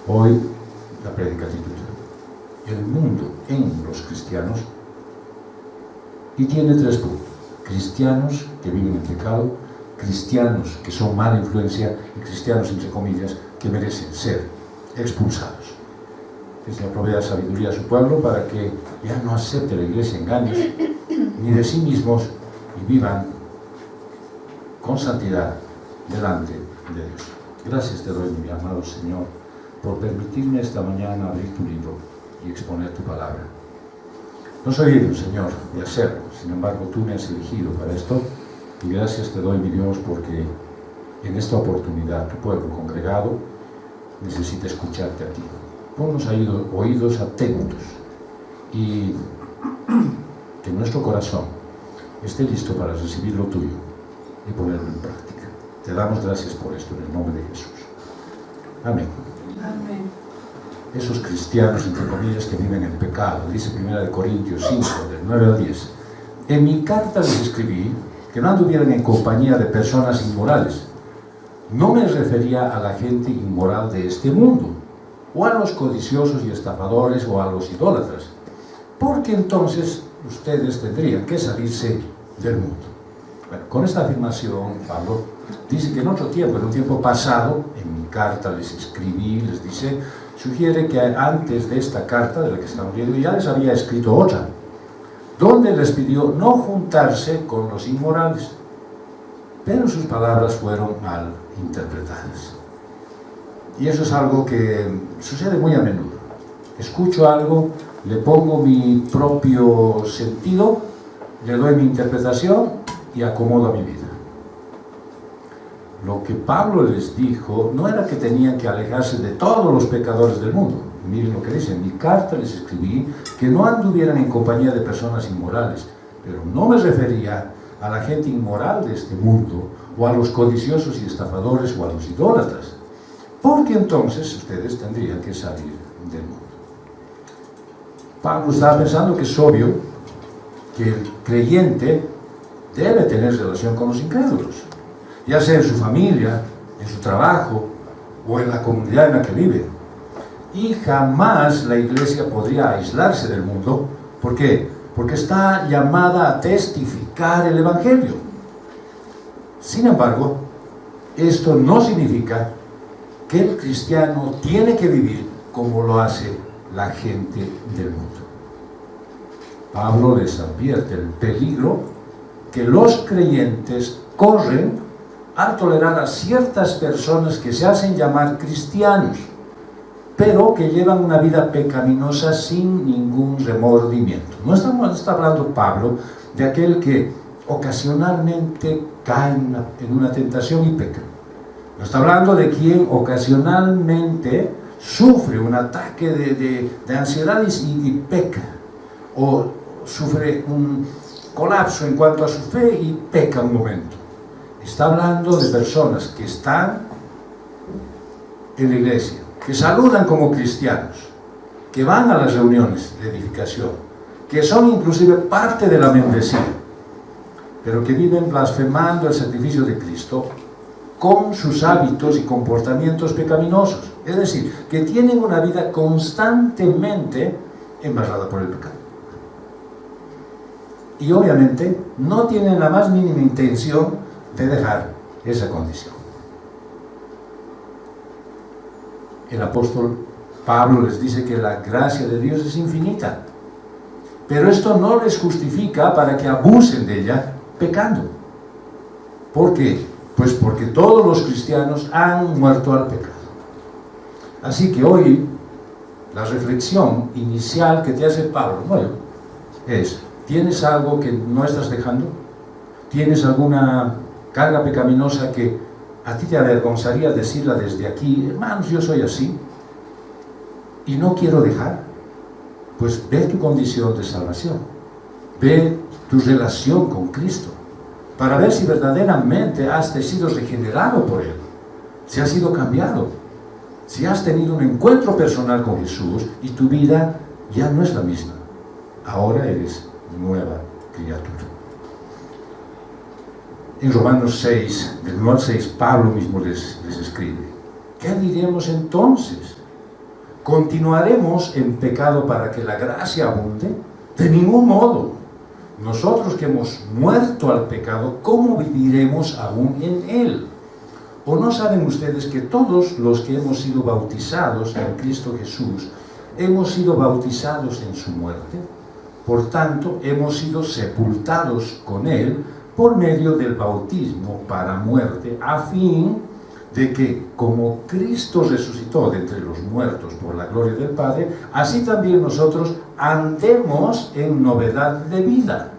Hoy la prédica titula El mundo en los cristianos y tiene 3 puntos: cristianos que viven en pecado, cristianos que son mala influencia y cristianos, entre comillas, que merecen ser expulsados. Que se provea sabiduría a su pueblo para que ya no acepte la iglesia engaños ni de sí mismos y vivan con santidad delante de Dios. Gracias te doy, mi amado Señor, por permitirme esta mañana abrir tu libro y exponer tu palabra. No soy digno, Señor, de hacerlo, sin embargo tú me has elegido para esto, y gracias te doy, mi Dios, porque en esta oportunidad tu pueblo congregado necesita escucharte a ti. Ponnos oídos atentos y que nuestro corazón esté listo para recibir lo tuyo y ponerlo en práctica. Te damos gracias por esto en el nombre de Jesús. Amén. Amén. Esos cristianos, entre comillas, que viven en pecado, dice 1 Corintios 5, del 9 al 10. En mi carta les escribí que no anduvieran en compañía de personas inmorales. No me refería a la gente inmoral de este mundo, o a los codiciosos y estafadores, o a los idólatras, porque entonces ustedes tendrían que salirse del mundo. Bueno, con esta afirmación, Pablo dice que en otro tiempo, en un tiempo pasado, en mi carta les escribí, les dice, sugiere que antes de esta carta, de la que estamos viendo, ya les había escrito otra, donde les pidió no juntarse con los inmorales, pero sus palabras fueron mal interpretadas. Y eso es algo que sucede muy a menudo. Escucho algo, le pongo mi propio sentido, le doy mi interpretación y acomodo a mi vida. Lo que Pablo les dijo no era que tenían que alejarse de todos los pecadores del mundo. Miren lo que dice: en mi carta les escribí que no anduvieran en compañía de personas inmorales, pero no me refería a la gente inmoral de este mundo, o a los codiciosos y estafadores, o a los idólatras, porque entonces ustedes tendrían que salir del mundo. Pablo estaba pensando que es obvio que el creyente debe tener relación con los incrédulos, ya sea en su familia, en su trabajo o en la comunidad en la que vive. Y jamás la iglesia podría aislarse del mundo. ¿Por qué? Porque está llamada a testificar el Evangelio. Sin embargo, esto no significa que el cristiano tiene que vivir como lo hace la gente del mundo. Pablo les advierte el peligro que los creyentes corren al tolerar a ciertas personas que se hacen llamar cristianos, pero que llevan una vida pecaminosa sin ningún remordimiento. No está hablando Pablo de aquel que ocasionalmente cae en una tentación y peca. No está hablando de quien ocasionalmente sufre un ataque de ansiedad y peca, o sufre un colapso en cuanto a su fe y peca un momento. Está hablando de personas que están en la iglesia, que saludan como cristianos, que van a las reuniones de edificación, que son inclusive parte de la membresía, pero que viven blasfemando el sacrificio de Cristo con sus hábitos y comportamientos pecaminosos. Es decir, que tienen una vida constantemente embarrada por el pecado. Y obviamente no tienen la más mínima intención de dejar esa condición. El apóstol Pablo les dice que la gracia de Dios es infinita, pero esto no les justifica para que abusen de ella pecando. ¿Por qué? Pues porque todos los cristianos han muerto al pecado. Así que hoy la reflexión inicial que te hace Pablo, bueno, es: ¿tienes algo que no estás dejando? ¿Tienes alguna carga pecaminosa que a ti te avergonzaría decirla desde aquí? Hermanos, yo soy así y no quiero dejar. Pues ve tu condición de salvación, ve tu relación con Cristo, para ver si verdaderamente has sido regenerado por Él, si has sido cambiado, si has tenido un encuentro personal con Jesús y tu vida ya no es la misma. Ahora eres nueva criatura. En Romanos 6, del 1 al 6, Pablo mismo les escribe: ¿qué diremos entonces? ¿Continuaremos en pecado para que la gracia abunde? De ningún modo. Nosotros que hemos muerto al pecado, ¿cómo viviremos aún en él? ¿O no saben ustedes que todos los que hemos sido bautizados en Cristo Jesús, hemos sido bautizados en su muerte? Por tanto, hemos sido sepultados con él por medio del bautismo para muerte, a fin de que, como Cristo resucitó de entre los muertos por la gloria del Padre, así también nosotros andemos en novedad de vida.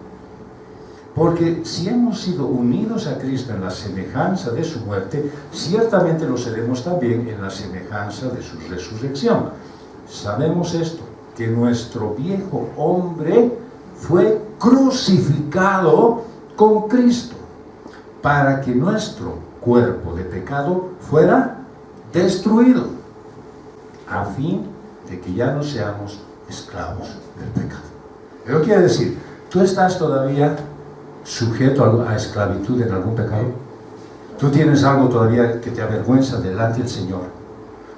Porque si hemos sido unidos a Cristo en la semejanza de su muerte, ciertamente lo seremos también en la semejanza de su resurrección. Sabemos esto, que nuestro viejo hombre fue crucificado con Cristo, para que nuestro cuerpo de pecado fuera destruido, a fin de que ya no seamos esclavos del pecado. ¿Eso quiere decir? ¿Tú estás todavía sujeto a esclavitud en algún pecado? ¿Tú tienes algo todavía que te avergüenza delante del Señor?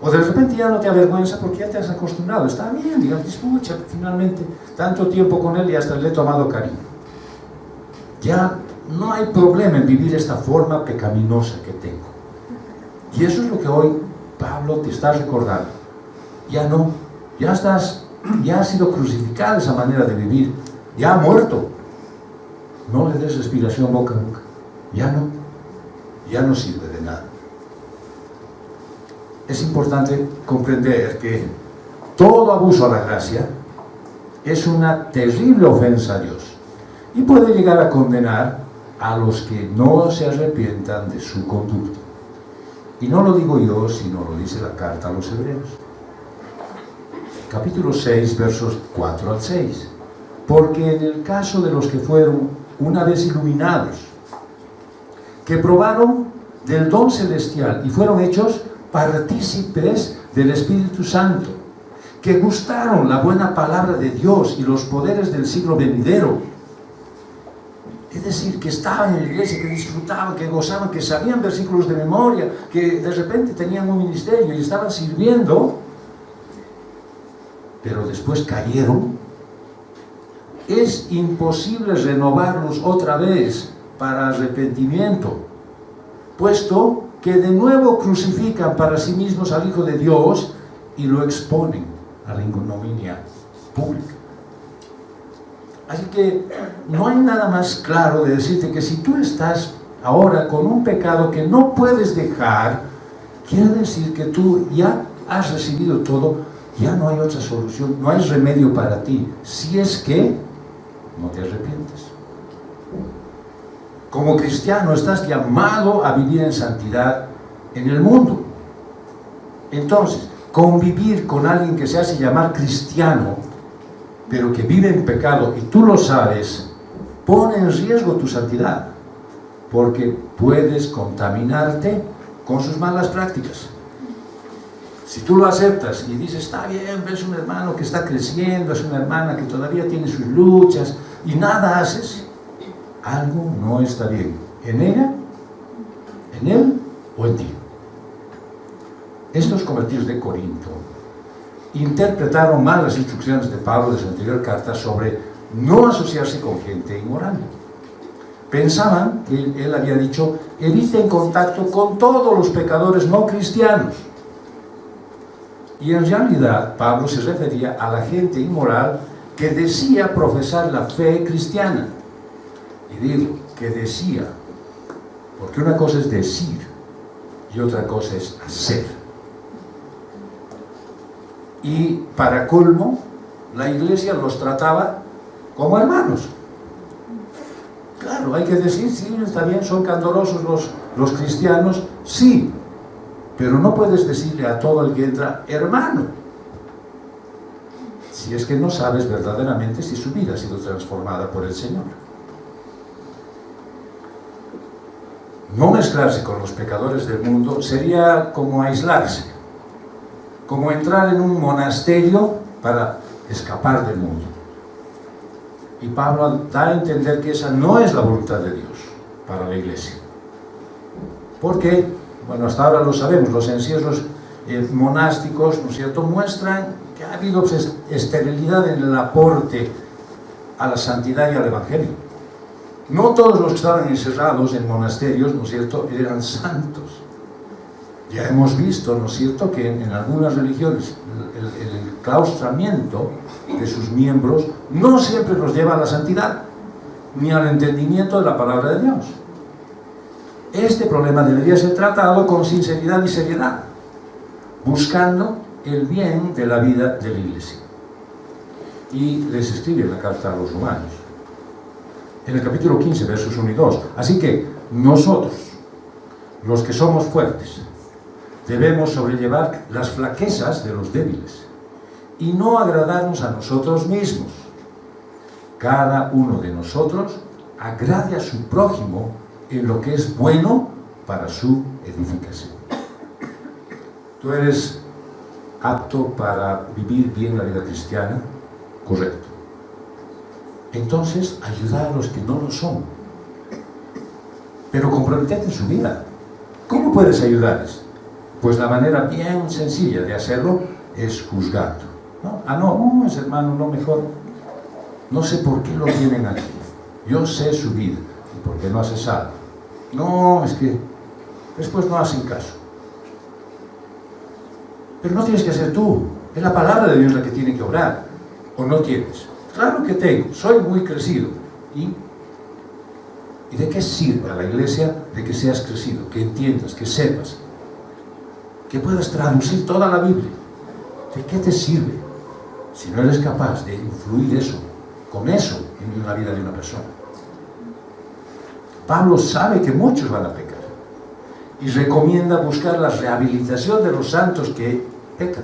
O de repente ya no te avergüenza porque ya te has acostumbrado. Está bien, digamos, escucha, finalmente, tanto tiempo con Él y hasta le he tomado cariño. Ya no hay problema en vivir esta forma pecaminosa que tengo. Y eso es lo que hoy Pablo te está recordando. Ya no, ya ha sido crucificada esa manera de vivir, ya ha muerto. No le des respiración boca a boca. Ya no sirve de nada. Es importante comprender que todo abuso a la gracia es una terrible ofensa a Dios y puede llegar a condenar a los que no se arrepientan de su conducta. Y no lo digo yo, sino lo dice la carta a los Hebreos. Capítulo 6, versos 4 al 6. Porque en el caso de los que fueron una vez iluminados, que probaron del don celestial y fueron hechos partícipes del Espíritu Santo, que gustaron la buena palabra de Dios y los poderes del siglo venidero, es decir, que estaban en la iglesia, que disfrutaban, que gozaban, que sabían versículos de memoria, que de repente tenían un ministerio y estaban sirviendo, pero después cayeron. Es imposible renovarlos otra vez para arrepentimiento, puesto que de nuevo crucifican para sí mismos al Hijo de Dios y lo exponen a la ignominia pública. Así que no hay nada más claro de decirte que si tú estás ahora con un pecado que no puedes dejar, quiere decir que tú ya has recibido todo, ya no hay otra solución, no hay remedio para ti, si es que no te arrepientes. Como cristiano estás llamado a vivir en santidad en el mundo. Entonces, convivir con alguien que se hace llamar cristiano, pero que vive en pecado, y tú lo sabes, pone en riesgo tu santidad, porque puedes contaminarte con sus malas prácticas. Si tú lo aceptas y dices, está bien, ves un hermano que está creciendo, es una hermana que todavía tiene sus luchas, y nada haces, algo no está bien, en ella, en él o en ti. Estos convertidos de Corinto interpretaron mal las instrucciones de Pablo de su anterior carta sobre no asociarse con gente inmoral. Pensaban que él había dicho, eviten contacto con todos los pecadores no cristianos. Y en realidad Pablo se refería a la gente inmoral que decía profesar la fe cristiana. Y digo que decía, porque una cosa es decir y otra cosa es hacer. Y para colmo, la iglesia los trataba como hermanos. Claro, hay que decir, sí, está bien, son candorosos los cristianos, sí, pero no puedes decirle a todo el que entra, hermano, si es que no sabes verdaderamente si su vida ha sido transformada por el Señor. No mezclarse con los pecadores del mundo sería como aislarse, como entrar en un monasterio para escapar del mundo. Y Pablo da a entender que esa no es la voluntad de Dios para la iglesia. Porque, bueno, hasta ahora lo sabemos, los encierros monásticos, ¿no es cierto?, muestran que ha habido pues, esterilidad en el aporte a la santidad y al Evangelio. No todos los que estaban encerrados en monasterios, ¿no es cierto?, eran santos. Ya hemos visto, ¿no es cierto?, que en algunas religiones el claustramiento de sus miembros no siempre los lleva a la santidad, ni al entendimiento de la palabra de Dios. Este problema debería ser tratado con sinceridad y seriedad, buscando el bien de la vida de la Iglesia. Y les escribe la carta a los romanos, en el capítulo 15, versos 1 y 2. Así que nosotros, los que somos fuertes, debemos sobrellevar las flaquezas de los débiles y no agradarnos a nosotros mismos. Cada uno de nosotros agrade a su prójimo en lo que es bueno para su edificación. ¿Tú eres apto para vivir bien la vida cristiana? Correcto. Entonces, ayuda a los que no lo son. Pero comprometete en su vida. ¿Cómo puedes ayudarles? Pues la manera bien sencilla de hacerlo es juzgando, ¿no? No, ese hermano no, mejor. No sé por qué lo tienen aquí. Yo sé su vida. ¿Y por qué no hace algo? No, es que después no hacen caso. Pero no tienes que hacer tú. Es la palabra de Dios la que tiene que obrar. ¿O no tienes? Claro que tengo. Soy muy crecido. ¿Y de qué sirve a la iglesia de que seas crecido? Que entiendas, que sepas, que puedas traducir toda la Biblia. ¿De qué te sirve si no eres capaz de influir eso, con eso, en la vida de una persona? Pablo sabe que muchos van a pecar y recomienda buscar la rehabilitación de los santos que pecan,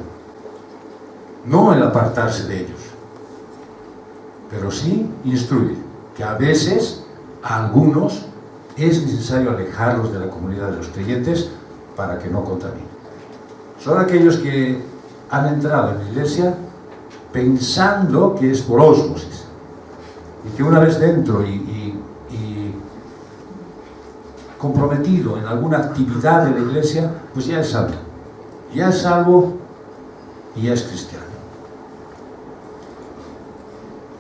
no el apartarse de ellos, pero sí instruye que a veces a algunos es necesario alejarlos de la comunidad de los creyentes para que no contaminen. Son aquellos que han entrado en la iglesia pensando que es por ósmosis y que una vez dentro y comprometido en alguna actividad de la iglesia, pues ya es salvo. Ya es salvo y ya es cristiano.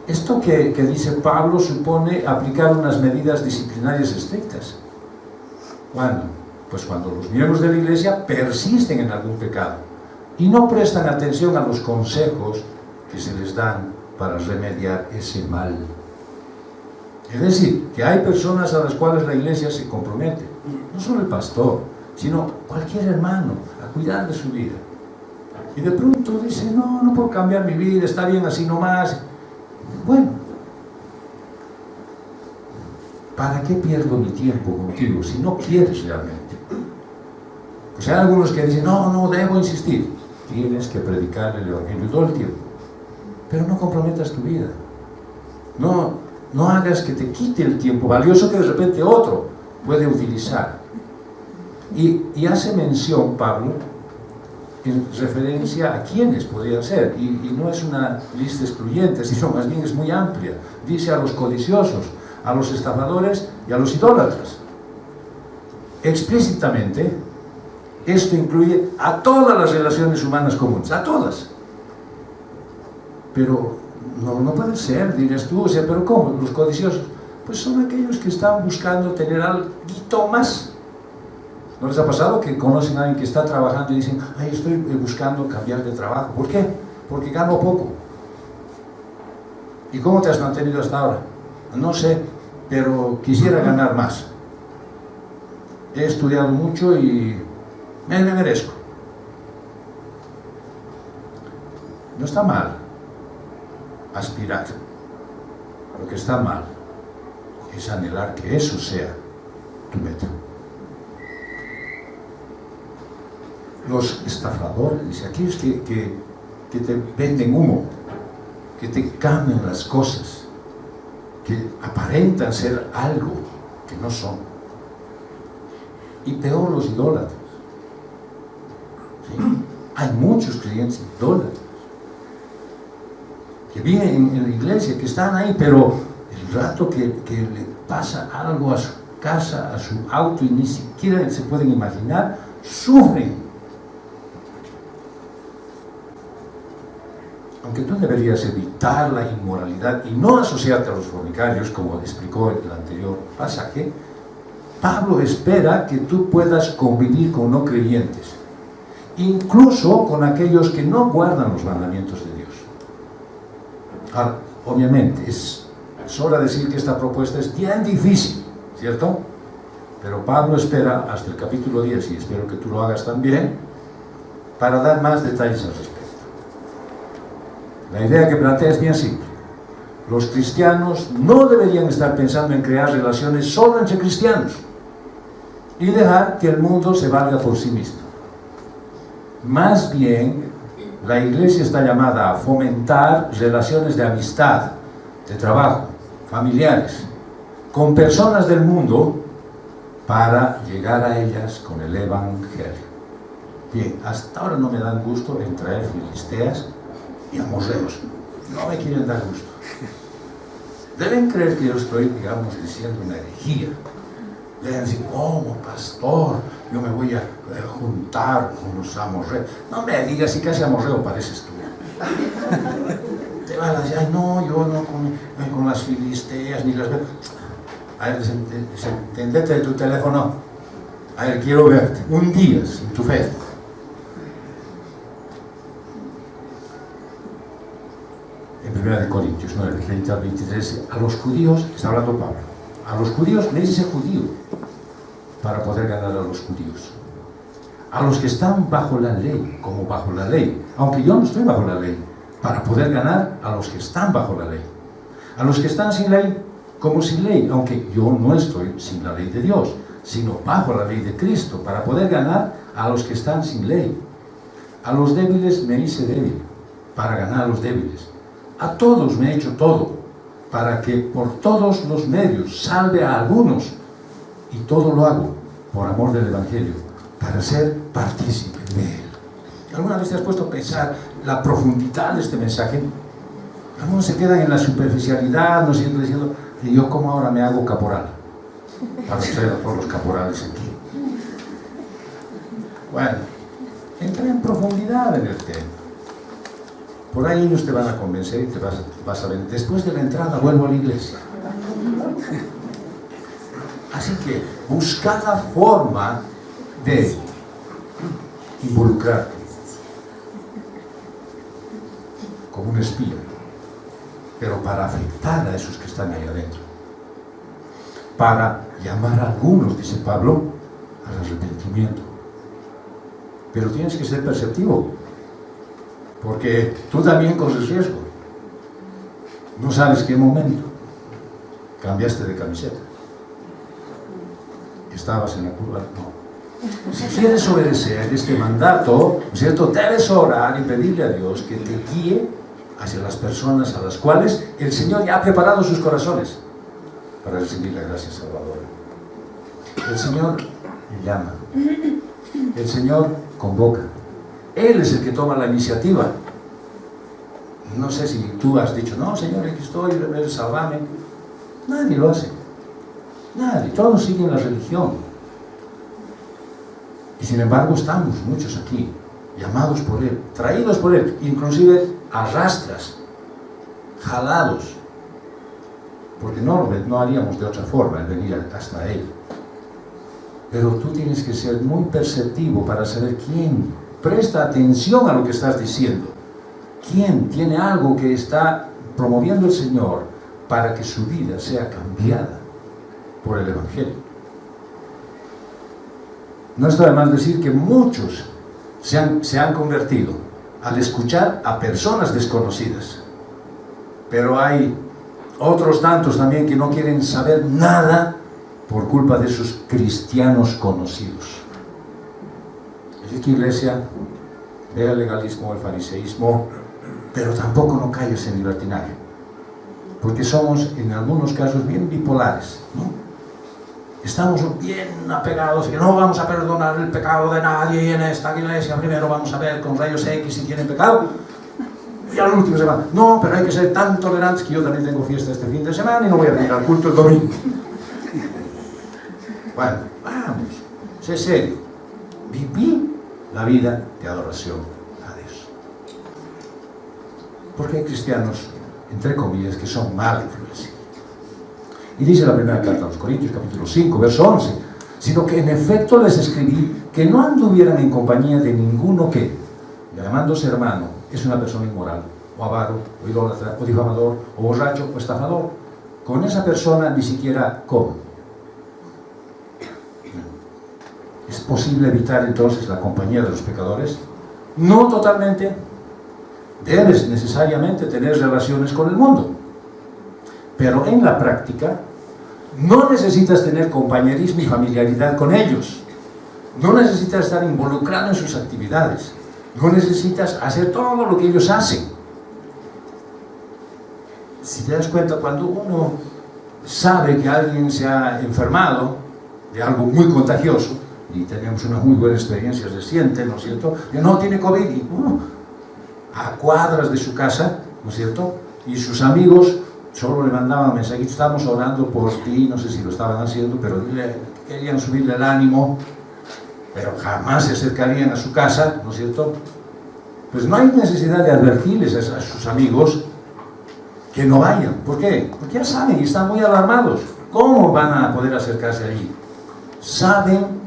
Esto que dice Pablo supone aplicar unas medidas disciplinarias estrictas. ¿Cuándo? Pues cuando los miembros de la iglesia persisten en algún pecado y no prestan atención a los consejos que se les dan para remediar ese mal. Es decir, que hay personas a las cuales la iglesia se compromete, no solo el pastor, sino cualquier hermano, a cuidar de su vida. Y de pronto dice, no puedo cambiar mi vida, está bien así nomás. Bueno, ¿para qué pierdo mi tiempo contigo si no quieres realmente? Pues hay algunos que dicen, no, debo insistir. Tienes que predicar el Evangelio todo el tiempo, pero no comprometas tu vida. No hagas que te quite el tiempo valioso que de repente otro puede utilizar. Y hace mención Pablo en referencia a quienes podrían ser, y no es una lista excluyente, sino más bien es muy amplia. Dice a los codiciosos, a los estafadores y a los idólatras. Explícitamente, esto incluye a todas las relaciones humanas comunes, a todas. Pero no puede ser, dirías tú, pero ¿cómo? Los codiciosos, pues son aquellos que están buscando tener algo más. ¿No les ha pasado que conocen a alguien que está trabajando y dicen, estoy buscando cambiar de trabajo? ¿Por qué? Porque gano poco. ¿Y cómo te has mantenido hasta ahora? No sé, pero quisiera ganar más. He estudiado mucho y me merezco. No está mal aspirar. Lo que está mal es anhelar que eso sea tu meta. Los estafadores, dice, aquellos que te venden humo, que te cambian las cosas, que aparentan ser algo que no son. Y peor, los idólatras. ¿Sí? Hay muchos creyentes idólatras que viven en la iglesia, que están ahí, pero el rato que le pasa algo a su casa, a su auto, y ni siquiera se pueden imaginar, sufren. aunque tú deberías evitar la inmoralidad y no asociarte a los fornicarios, como explicó en el anterior pasaje, Pablo espera que tú puedas convivir con no creyentes, incluso con aquellos que no guardan los mandamientos de Dios. Ahora, obviamente, sobra decir que esta propuesta es bien difícil, ¿cierto? Pero Pablo espera hasta el capítulo 10, y espero que tú lo hagas también, para dar más detalles al respecto. La idea que plantea es bien simple. Los cristianos no deberían estar pensando en crear relaciones solo entre cristianos y dejar que el mundo se valga por sí mismo. Más bien, la iglesia está llamada a fomentar relaciones de amistad, de trabajo, familiares, con personas del mundo para llegar a ellas con el Evangelio. Bien, hasta ahora no me dan gusto en traer filisteas y amorreos. No me quieren dar gusto. Deben creer que yo estoy, digamos, diciendo una herejía. Deben decir, ¿cómo, pastor? Yo me voy a juntar con los amorreos. No me digas, si casi amorreo pareces tú. Te vas a decir, ay, no, yo no con las filisteas ni las veo. A ver, desentendete de tu teléfono. A ver, quiero verte. Un día sin tu fe. En 1 Corintios 9, 20 al 23, a los judíos, está hablando Pablo, a los judíos le dice judío para poder ganar a los judíos. A los que están bajo la ley, como bajo la ley, aunque yo no estoy bajo la ley, para poder ganar a los que están bajo la ley. A los que están sin ley, como sin ley, aunque yo no estoy sin la ley de Dios, sino bajo la ley de Cristo, para poder ganar a los que están sin ley. A los débiles me hice débil, para ganar a los débiles. A todos me he hecho todo, para que por todos los medios salve a algunos, y todo lo hago por amor del Evangelio, para ser partícipe de él. ¿Alguna vez te has puesto a pensar la profundidad de este mensaje? Algunos se quedan en la superficialidad, no siempre diciendo, ¿y yo cómo ahora me hago caporal? Para traer a todos los caporales aquí. Bueno, entra en profundidad en el tema. Por ahí ellos te van a convencer y te vas a ver. Después de la entrada vuelvo a la iglesia. Así que busca la forma de involucrarte como un espía, pero para afectar a esos que están ahí adentro, para llamar a algunos, dice Pablo, al arrepentimiento. Pero tienes que ser perceptivo, porque tú también corres riesgo. No sabes qué momento cambiaste de camiseta. Estabas en la curva. No. Si quieres obedecer este mandato, ¿cierto? Debes orar y pedirle a Dios que te guíe hacia las personas a las cuales el Señor ya ha preparado sus corazones para recibir la gracia salvadora. El Señor llama. El Señor convoca. Él es el que toma la iniciativa. No sé si tú has dicho, no, Señor, aquí estoy, sálvame. Nadie lo hace. Nadie. Todos siguen la religión. Y sin embargo estamos muchos aquí, llamados por Él, traídos por Él, inclusive a rastras, jalados, porque no haríamos de otra forma el venir hasta Él. Pero tú tienes que ser muy perceptivo para saber quién presta atención a lo que estás diciendo, quién tiene algo que está promoviendo el Señor para que su vida sea cambiada por el Evangelio. No está de más decir que muchos se han convertido al escuchar a personas desconocidas, pero hay otros tantos también que no quieren saber nada por culpa de esos cristianos conocidos. Así que, iglesia, vea el legalismo, el fariseísmo, pero tampoco no caigas en libertinaje, porque somos en algunos casos bien bipolares, ¿no? Estamos bien apegados, que no vamos a perdonar el pecado de nadie, y en esta iglesia primero vamos a ver con rayos X si tienen pecado, y al último se va, no, pero hay que ser tan tolerantes que yo también tengo fiesta este fin de semana y no voy a venir al culto el domingo. Bueno, vamos, sé serio, viví la vida de adoración a Dios. Porque hay cristianos, entre comillas, que son mala influencia. Y dice la primera carta a los Corintios, capítulo 5, verso 11, sino que en efecto les escribí que no anduvieran en compañía de ninguno que, llamándose hermano, es una persona inmoral, o avaro, o idólatra, o difamador, o borracho, o estafador. Con esa persona ni siquiera come. ¿Es posible evitar entonces la compañía de los pecadores? No totalmente. Debes necesariamente tener relaciones con el mundo. Pero en la práctica, no necesitas tener compañerismo y familiaridad con ellos. No necesitas estar involucrado en sus actividades. No necesitas hacer todo lo que ellos hacen. Si te das cuenta, cuando uno sabe que alguien se ha enfermado de algo muy contagioso, y tenemos una muy buena experiencia reciente, ¿no es cierto? Que no tiene COVID, y a cuadras de su casa, ¿no es cierto? Y sus amigos solo le mandaban mensajes, estamos orando por ti, no sé si lo estaban haciendo, pero querían subirle el ánimo, pero jamás se acercarían a su casa, ¿no es cierto? Pues no hay necesidad de advertirles a sus amigos que no vayan. ¿Por qué? Porque ya saben y están muy alarmados. ¿Cómo van a poder acercarse allí? Saben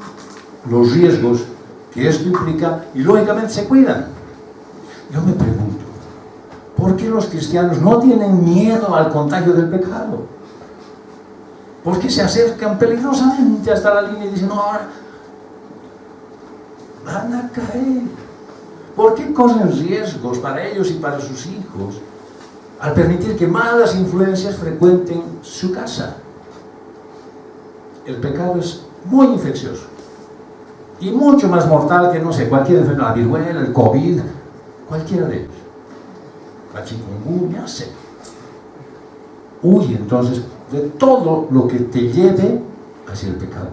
los riesgos que esto implica y lógicamente se cuidan. Yo me pregunto, ¿por qué los cristianos no tienen miedo al contagio del pecado? ¿Por qué se acercan peligrosamente hasta la línea y dicen, no, ahora van a caer? ¿Por qué corren riesgos para ellos y para sus hijos al permitir que malas influencias frecuenten su casa? El pecado es muy infeccioso y mucho más mortal que, no sé, cualquier enfermedad, la viruela, el COVID, cualquiera de ellos, la chikungunya, sé. Huye entonces de todo lo que te lleve hacia el pecado.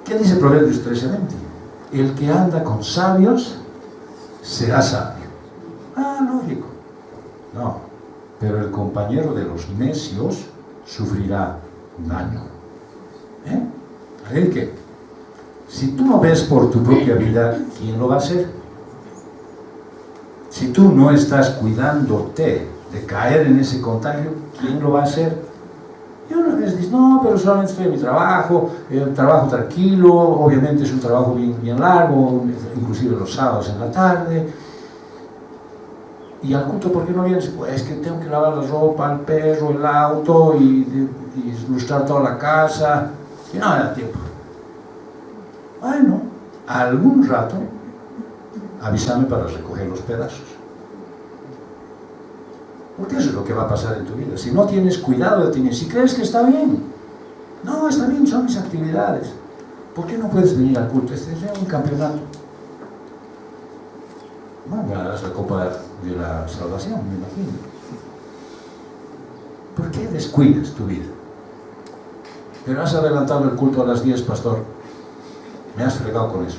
¿Qué dice Proverbios 13:20? El que anda con sabios será sabio. Ah, lógico. No, pero el compañero de los necios sufrirá daño. ¿Eh? ¿Qué? Si tú no ves por tu propia vida, ¿quién lo va a hacer? Si tú no estás cuidándote de caer en ese contagio, ¿quién lo va a hacer? Y una vez dices, no, pero solamente estoy en mi trabajo, trabajo tranquilo, obviamente es un trabajo bien largo, inclusive los sábados en la tarde. Y al culto, ¿por qué no vienes? Pues es que tengo que lavar la ropa, el perro, el auto y ilustrar toda la casa, y no me da tiempo. Bueno, algún rato avísame para recoger los pedazos. Porque eso es lo que va a pasar en tu vida. Si no tienes cuidado de ti, si crees que está bien, no, está bien, son mis actividades. ¿Por qué no puedes venir al culto? Este es un campeonato. Bueno, ganarás la Copa de la Salvación, me imagino. ¿Por qué descuidas tu vida? Pero has adelantado el culto a las 10, pastor. Me has fregado con eso.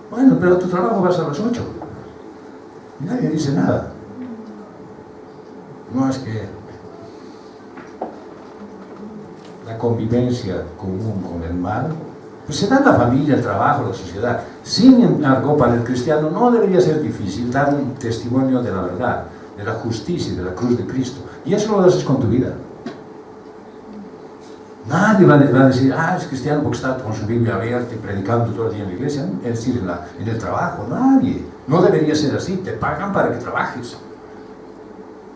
Bueno, pero tu trabajo vas a las 8. Nadie dice nada. No es que la convivencia común con el mal, pues se da en la familia, el trabajo, la sociedad. Sin embargo, para el cristiano no debería ser difícil dar un testimonio de la verdad, de la justicia y de la cruz de Cristo. Y eso lo haces con tu vida. Nadie va a decir, es cristiano porque está con su Biblia abierta y predicando todo el día en la iglesia, es decir, en el trabajo. Nadie. No debería ser así. Te pagan para que trabajes.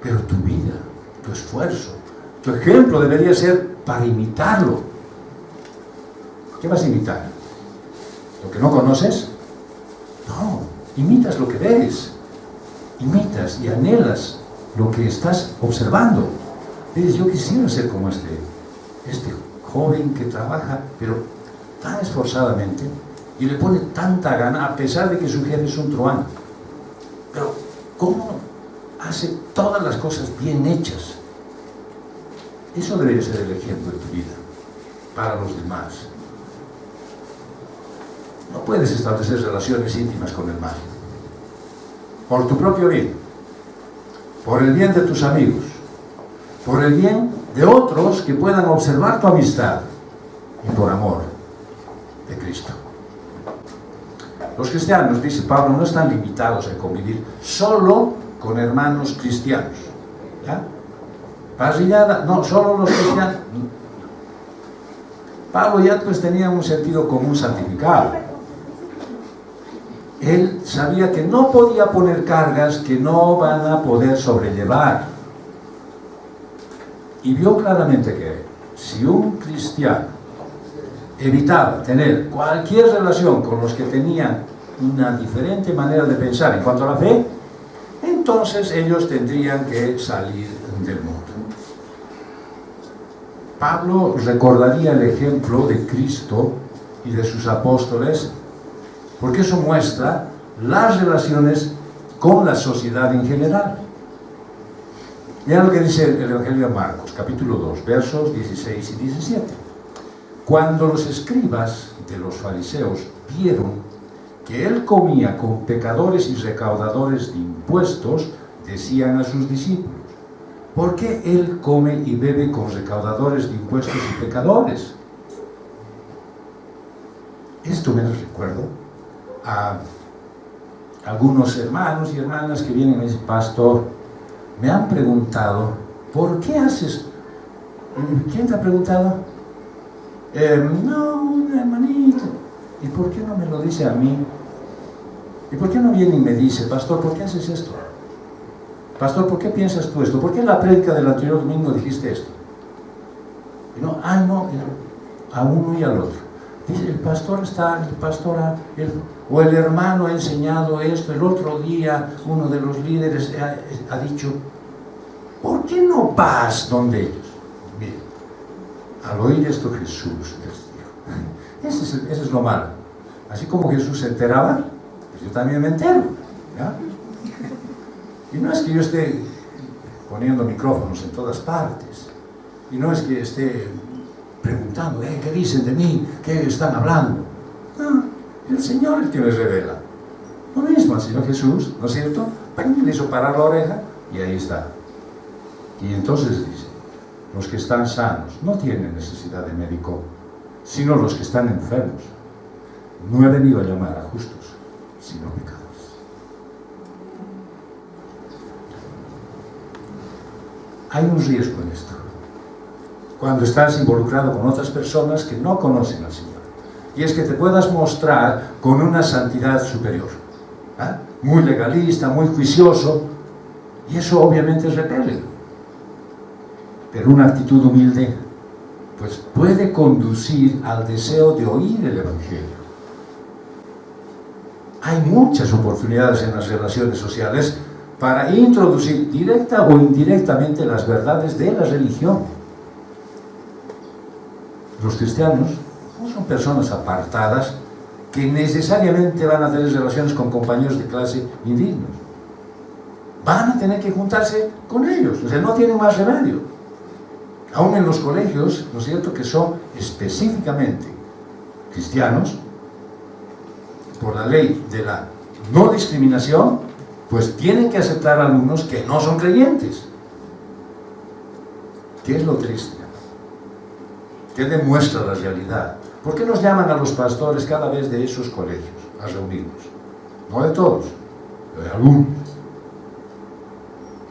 Pero tu vida, tu esfuerzo, tu ejemplo debería ser para imitarlo. ¿Qué vas a imitar? ¿Lo que no conoces? No. Imitas lo que ves. Imitas y anhelas lo que estás observando. Dices, yo quisiera ser como este joven que trabaja, pero tan esforzadamente y le pone tanta gana, a pesar de que su jefe es un truán. Pero, ¿cómo hace todas las cosas bien hechas? Eso debería ser el ejemplo de tu vida, para los demás. No puedes establecer relaciones íntimas con el mal. Por tu propio bien, por el bien de tus amigos, por el bien de otros que puedan observar tu amistad y por amor de Cristo. Los cristianos, dice Pablo, no están limitados a convivir solo con hermanos cristianos. ¿Ya? Parrillada, no, solo los cristianos. Pablo ya pues tenía un sentido común santificado. Él sabía que no podía poner cargas que no van a poder sobrellevar. Y vio claramente que si un cristiano evitaba tener cualquier relación con los que tenían una diferente manera de pensar en cuanto a la fe, entonces ellos tendrían que salir del mundo. Pablo recordaría el ejemplo de Cristo y de sus apóstoles, porque eso muestra las relaciones con la sociedad en general. Vean lo que dice el Evangelio de Marcos, capítulo 2, versos 16 y 17. Cuando los escribas de los fariseos vieron que él comía con pecadores y recaudadores de impuestos, decían a sus discípulos: ¿por qué él come y bebe con recaudadores de impuestos y pecadores? Esto me recuerdo a algunos hermanos y hermanas que vienen y me dicen: pastor, me han preguntado, ¿por qué haces? ¿Quién te ha preguntado? No, un hermanito. ¿Y por qué no me lo dice a mí? ¿Y por qué no viene y me dice: pastor, ¿por qué haces esto? Pastor, ¿por qué piensas tú esto? ¿Por qué en la prédica del anterior domingo dijiste esto? Y no, no, a uno y al otro. Dice, el pastor o el hermano ha enseñado esto, el otro día uno de los líderes ha dicho, ¿por qué no vas donde ellos? Bien, al oír esto Jesús les dijo, eso es lo malo. Así como Jesús se enteraba, pues yo también me entero, ¿ya? Y no es que yo esté poniendo micrófonos en todas partes, y no es que esté preguntando, ¿qué dicen de mí? ¿Qué están hablando? No, el Señor es el que les revela. Lo mismo al Señor Jesús, ¿no es cierto? Le hizo parar la oreja y ahí está. Y entonces dice, los que están sanos no tienen necesidad de médico, sino los que están enfermos. No he venido a llamar a justos, sino pecadores. Hay un riesgo en esto, cuando estás involucrado con otras personas que no conocen al Señor, y es que te puedas mostrar con una santidad superior, muy legalista, muy juicioso, y eso obviamente repele. Pero una actitud humilde pues puede conducir al deseo de oír el Evangelio. Hay muchas oportunidades en las relaciones sociales para introducir directa o indirectamente las verdades de la religión. Los cristianos no son personas apartadas que necesariamente van a tener relaciones con compañeros de clase indignos. Van a tener que juntarse con ellos, o sea, no tienen más remedio. Aún en los colegios, ¿no es cierto?, que son específicamente cristianos, por la ley de la no discriminación, pues tienen que aceptar alumnos que no son creyentes. ¿Qué es lo triste? ¿Qué demuestra la realidad? ¿Por qué nos llaman a los pastores cada vez de esos colegios a reunirnos? No de todos, pero de algunos.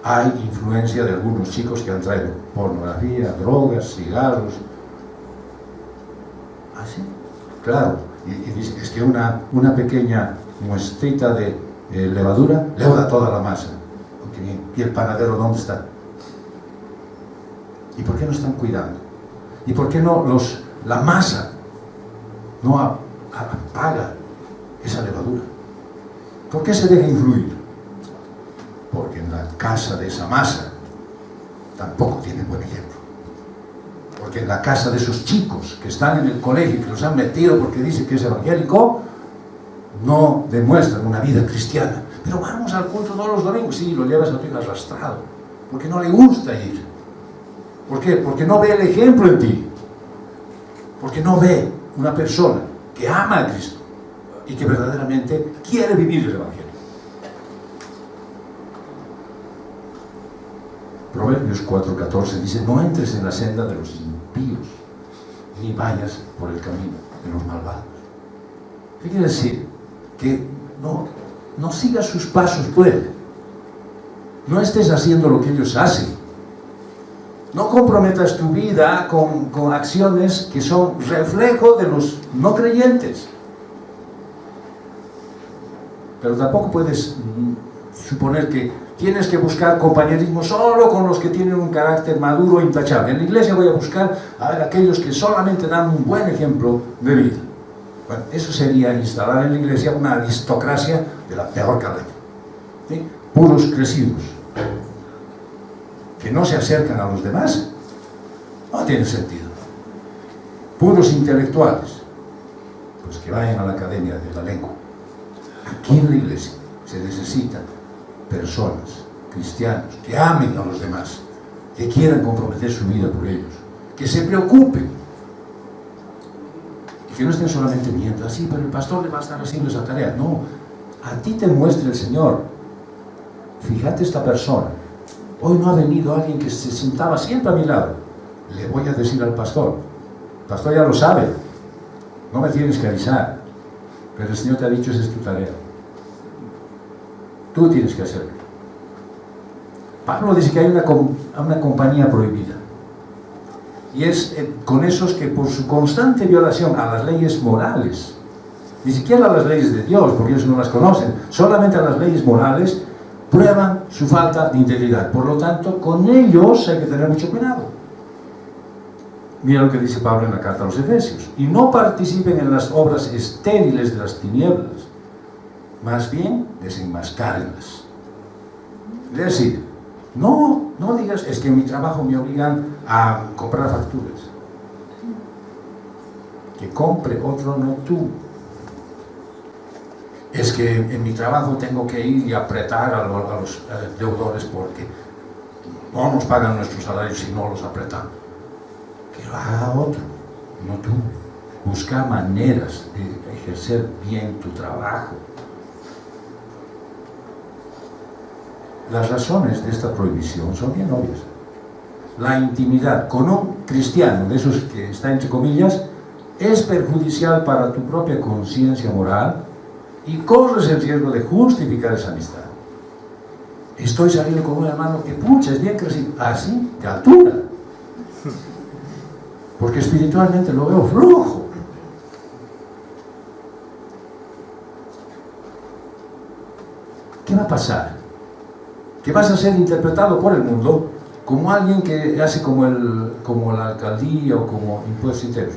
Hay influencia de algunos chicos que han traído pornografía, drogas, cigarros. ¿Ah, sí? Claro, y dice, es que una pequeña muestrita de levadura leuda toda la masa. Qué bien. ¿Y el panadero dónde está? ¿Y por qué no están cuidando? ¿Y por qué no la masa no apaga esa levadura? ¿Por qué se deja influir? Porque en la casa de esa masa tampoco tienen buen ejemplo. Porque en la casa de esos chicos que están en el colegio y que los han metido porque dicen que es evangélico, no demuestran una vida cristiana. Pero vamos al culto todos los domingos. Sí, lo llevas a tu hijo arrastrado, porque no le gusta ir. ¿Por qué? Porque no ve el ejemplo en ti. Porque no ve una persona que ama a Cristo y que verdaderamente quiere vivir el evangelio. Proverbios 4:14 dice, no entres en la senda de los impíos, ni vayas por el camino de los malvados. ¿Qué quiere decir? que no sigas sus pasos, pues. No estés haciendo lo que ellos hacen. No comprometas tu vida con acciones que son reflejo de los no creyentes. Pero tampoco puedes suponer que tienes que buscar compañerismo solo con los que tienen un carácter maduro e intachable. En la iglesia voy a buscar a ver aquellos que solamente dan un buen ejemplo de vida. Bueno, eso sería instalar en la iglesia una aristocracia de la peor calaña. ¿Sí? Puros crecidos, que no se acercan a los demás, no tiene sentido. Puros intelectuales, pues que vayan a la academia de la lengua. Aquí en la iglesia se necesitan personas, cristianos, que amen a los demás, que quieran comprometer su vida por ellos, que se preocupen y que no estén solamente viendo así, pero el pastor le va a estar haciendo esa tarea. No, a ti te muestra el Señor. Fíjate, esta persona, hoy no ha venido alguien que se sentaba siempre a mi lado. Le voy a decir al pastor, el pastor ya lo sabe, no me tienes que avisar, pero el Señor te ha dicho, esa es tu tarea. Tú tienes que hacerlo. Pablo dice que hay una compañía prohibida. Y es con esos que por su constante violación a las leyes morales, ni siquiera a las leyes de Dios, porque ellos no las conocen, solamente a las leyes morales, prueban su falta de integridad. Por lo tanto, con ellos hay que tener mucho cuidado. Mira lo que dice Pablo en la carta a los Efesios. Y no participen en las obras estériles de las tinieblas, más bien desenmascárenlas. Es decir, no digas, es que en mi trabajo me obligan a comprar facturas. Que compre otro, no tú. Es que en mi trabajo tengo que ir y apretar a los deudores porque no nos pagan nuestros salarios si no los apretamos. Que lo haga otro, no tú. Busca maneras de ejercer bien tu trabajo. Las razones de esta prohibición son bien obvias. La intimidad con un cristiano, de esos que está entre comillas, es perjudicial para tu propia conciencia moral y corres el riesgo de justificar esa amistad. Estoy saliendo con un hermano que, pucha, es bien crecido, así, de altura, porque espiritualmente lo veo flojo. ¿Qué va a pasar? Que vas a ser interpretado por el mundo como alguien que hace como la alcaldía o como impuestos internos,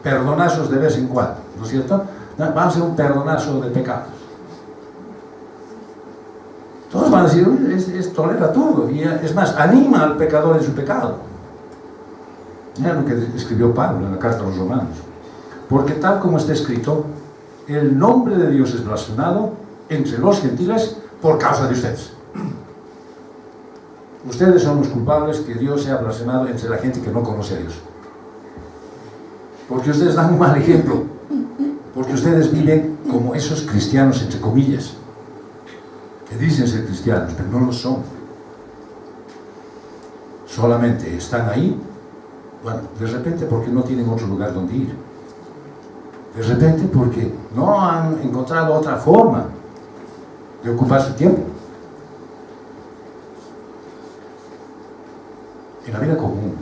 perdonazos de vez en cuando, ¿no es cierto? Va a ser un perdonazo de pecados. Todos van a decir, tolera todo, y es más, anima al pecador en su pecado. Mira lo que escribió Pablo en la carta a los Romanos. Porque tal como está escrito, el nombre de Dios es blasfemado entre los gentiles por causa de ustedes. Ustedes son los culpables que Dios sea blasfemado entre la gente que no conoce a Dios. Porque ustedes dan un mal ejemplo. Porque ustedes viven como esos cristianos, entre comillas, que dicen ser cristianos, pero no lo son. Solamente están ahí, bueno, de repente porque no tienen otro lugar donde ir. De repente porque no han encontrado otra forma de ocupar su tiempo. En la vida común,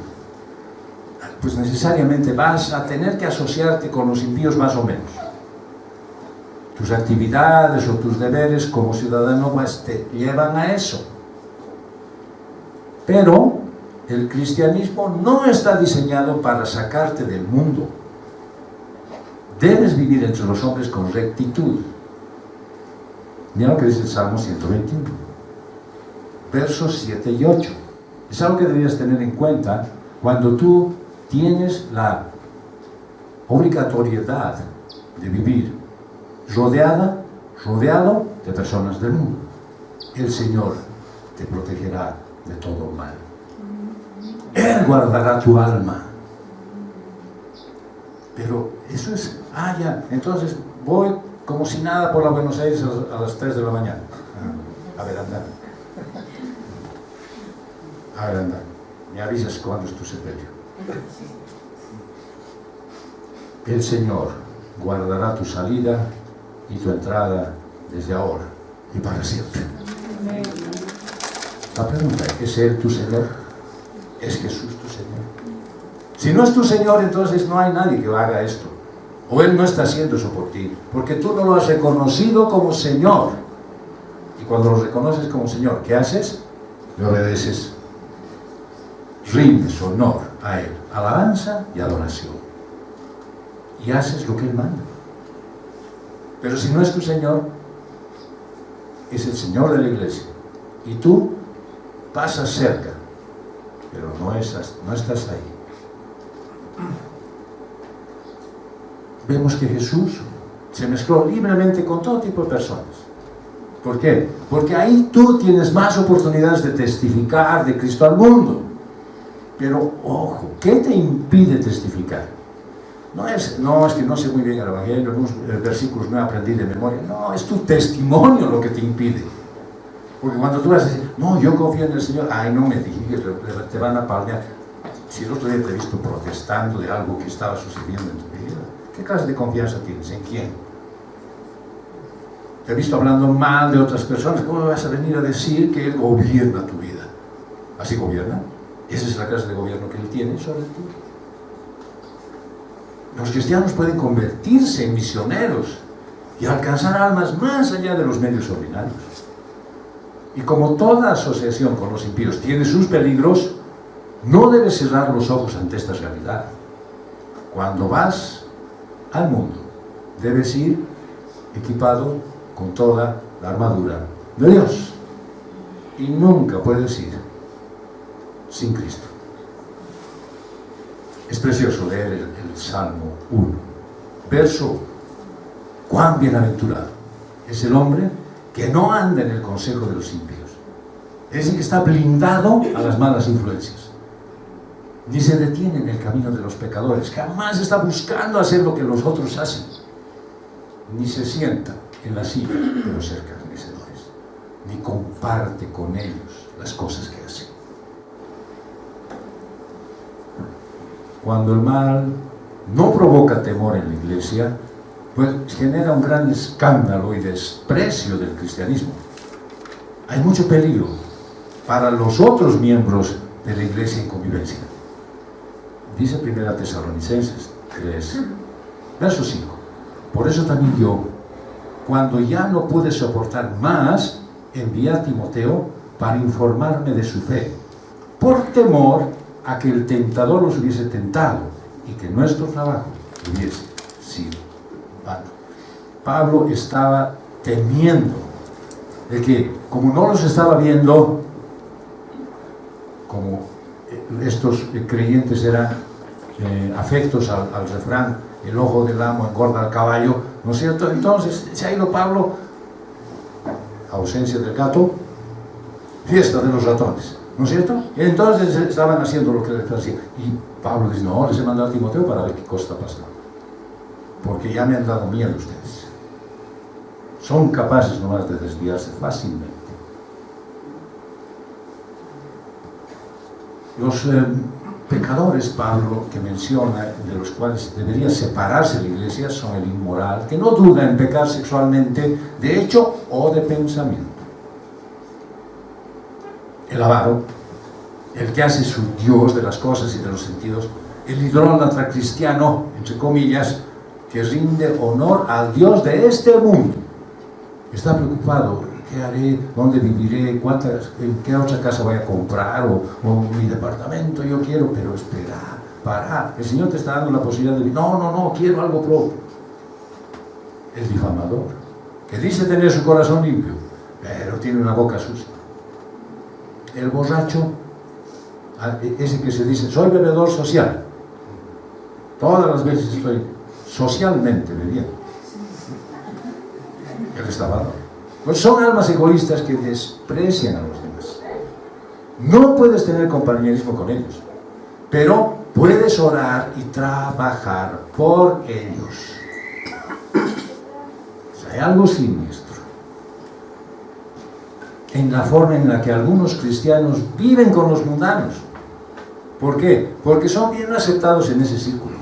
pues necesariamente vas a tener que asociarte con los impíos más o menos. Tus actividades o tus deberes como ciudadano pues te llevan a eso. Pero el cristianismo no está diseñado para sacarte del mundo. Debes vivir entre los hombres con rectitud. Mira lo que dice el Salmo 121, versos 7 y 8. Es algo que deberías tener en cuenta cuando tú tienes la obligatoriedad de vivir rodeado de personas del mundo. El Señor te protegerá de todo mal. Él guardará tu alma. Pero eso es, ya, entonces voy como si nada por la Buenos Aires a las 3 de la mañana. A ver, anda. A ver, anda. Me avisas cuándo es tu sepelio. El Señor guardará tu salida y tu entrada desde ahora y para siempre. La pregunta ¿es Él tu Señor? ¿Es Jesús tu Señor? Si no es tu Señor, entonces no hay nadie que haga esto. O Él no está haciendo eso por ti, porque tú no lo has reconocido como Señor. Y cuando lo reconoces como Señor, ¿qué haces? Le obedeces. Rindes honor a Él, alabanza y adoración. Y haces lo que Él manda. Pero si no es tu Señor, es el Señor de la iglesia. Y tú pasas cerca, pero no estás ahí. Vemos que Jesús se mezcló libremente con todo tipo de personas. ¿Por qué? Porque ahí tú tienes más oportunidades de testificar de Cristo al mundo. Pero, ojo, ¿qué te impide testificar? No es que no sé muy bien el Evangelio, algunos versículos no aprendí de memoria. No, es tu testimonio lo que te impide. Porque cuando tú vas a decir, no, yo confío en el Señor, ay, no me digas, te van a palmear. Si el otro día te he visto protestando de algo que estaba sucediendo en tu vida, ¿qué clase de confianza tienes? ¿En quién? Te he visto hablando mal de otras personas, ¿cómo vas a venir a decir que Él gobierna tu vida? ¿Así gobierna? Esa es la clase de gobierno que Él tiene sobre ti. Los cristianos pueden convertirse en misioneros y alcanzar almas más allá de los medios ordinarios. Y como toda asociación con los impíos tiene sus peligros, no debes cerrar los ojos ante esta realidad. Cuando vas al mundo, debes ir equipado con toda la armadura de Dios. Y nunca puedes ir sin Cristo. Es precioso leer el Salmo 1, verso: cuán bienaventurado es el hombre que no anda en el consejo de los impíos. Es decir, que está blindado a las malas influencias. Ni se detiene en el camino de los pecadores, jamás está buscando hacer lo que los otros hacen. Ni se sienta en la silla de los escarnecedores, ni comparte con ellos las cosas que hacen. Cuando el mal no provoca temor en la iglesia, pues genera un gran escándalo y desprecio del cristianismo. Hay mucho peligro para los otros miembros de la iglesia en convivencia. Dice 1 Tesalonicenses 3, verso 5. Por eso también yo, cuando ya no pude soportar más, envié a Timoteo para informarme de su fe, por temor a que el tentador los hubiese tentado y que nuestro trabajo hubiese sido vano. Pablo estaba temiendo de que, como no los estaba viendo, como estos creyentes eran afectos al refrán, el ojo del amo engorda al caballo, ¿no es cierto? Entonces se ha ido Pablo, ausencia del gato, fiesta de los ratones, ¿no es cierto? Y entonces estaban haciendo lo que les hacía. Y Pablo dice, no, les he mandado a Timoteo para ver qué cosa está pasando, porque ya me han dado miedo ustedes. Son capaces nomás de desviarse fácilmente. Los pecadores, Pablo, que menciona, de los cuales debería separarse la iglesia, son el inmoral, que no duda en pecar sexualmente, de hecho o de pensamiento. El avaro, el que hace su Dios de las cosas y de los sentidos, el idólatra cristiano, entre comillas, que rinde honor al Dios de este mundo. Está preocupado, ¿qué haré? ¿Dónde viviré? ¿En qué otra casa voy a comprar? ¿O mi departamento? Yo quiero, pero espera, para. El Señor te está dando la posibilidad de vivir. No, quiero algo propio. El difamador, que dice tener su corazón limpio, pero tiene una boca sucia. El borracho, ese que se dice, soy bebedor social. Todas las veces estoy socialmente bebiendo. El estafador. Pues son almas egoístas que desprecian a los demás. No puedes tener compañerismo con ellos, pero puedes orar y trabajar por ellos. O sea, hay algo siniestro en la forma en la que algunos cristianos viven con los mundanos. ¿Por qué? Porque son bien aceptados en ese círculo.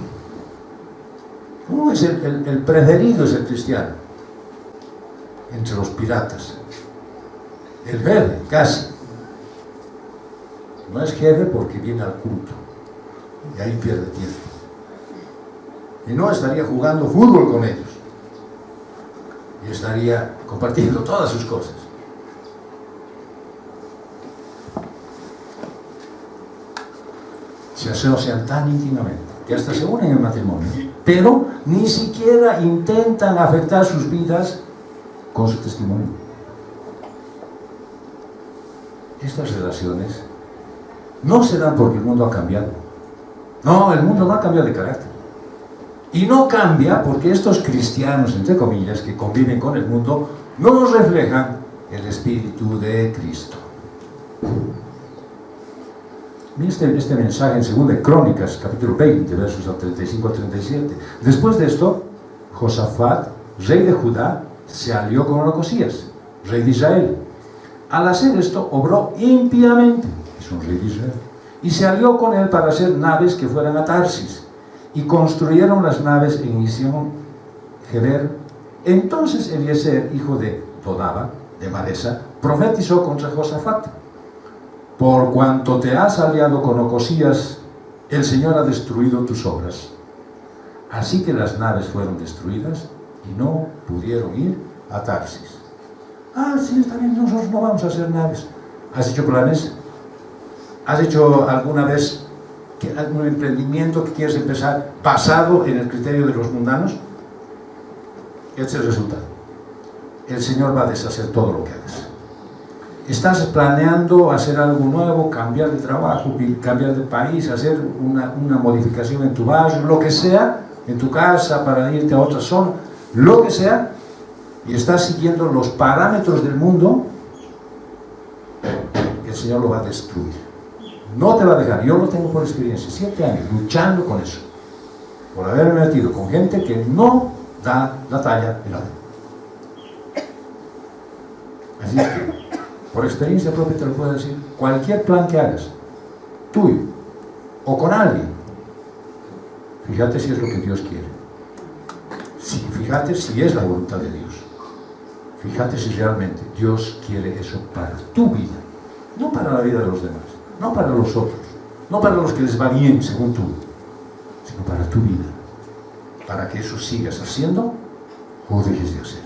El preferido es el cristiano. entre los piratas. El verde, casi. No es jefe porque viene al culto y ahí pierde tiempo. Y no estaría jugando fútbol con ellos. Y estaría compartiendo todas sus cosas. Se asocian tan íntimamente que hasta se unen en matrimonio, pero ni siquiera intentan afectar sus vidas con su testimonio. Estas relaciones no se dan porque el mundo ha cambiado. No, el mundo no ha cambiado de carácter. Y no cambia porque estos cristianos, entre comillas, que conviven con el mundo, no reflejan el espíritu de Cristo. Este mensaje en 2 Crónicas, capítulo 20, versos 35 a 37. Después de esto, Josafat, rey de Judá, se alió con Ocosías, rey de Israel. Al hacer esto, obró impíamente, es un rey de Israel, y se alió con él para hacer naves que fueran a Tarsis, y construyeron las naves en Misión Geber. Entonces Eliezer, hijo de Dodaba, de Maresa, profetizó contra Josafat: por cuanto te has aliado con Ocosías, el Señor ha destruido tus obras. Así que las naves fueron destruidas y no pudieron ir a Tarsis. Ah, sí, está bien, nosotros no vamos a hacer naves. ¿Has hecho planes? ¿Has hecho alguna vez algún emprendimiento que quieres empezar basado en el criterio de los mundanos? Este es el resultado. El Señor va a deshacer todo lo que hagas. Estás planeando hacer algo nuevo, cambiar de trabajo, cambiar de país, hacer una modificación en tu barrio, lo que sea, en tu casa, para irte a otra zona, lo que sea, y estás siguiendo los parámetros del mundo, el Señor lo va a destruir. No te va a dejar. Yo lo tengo por experiencia, 7 años luchando con eso, por haberme metido con gente que no da la talla en la vida. Así es que, por experiencia propia te lo puedo decir, cualquier plan que hagas, tuyo o con alguien, fíjate si es lo que Dios quiere. Fíjate si es la voluntad de Dios. Fíjate si realmente Dios quiere eso para tu vida, no para la vida de los demás, no para los otros, no para los que les va bien según tú, sino para tu vida, para que eso sigas haciendo o dejes de hacer.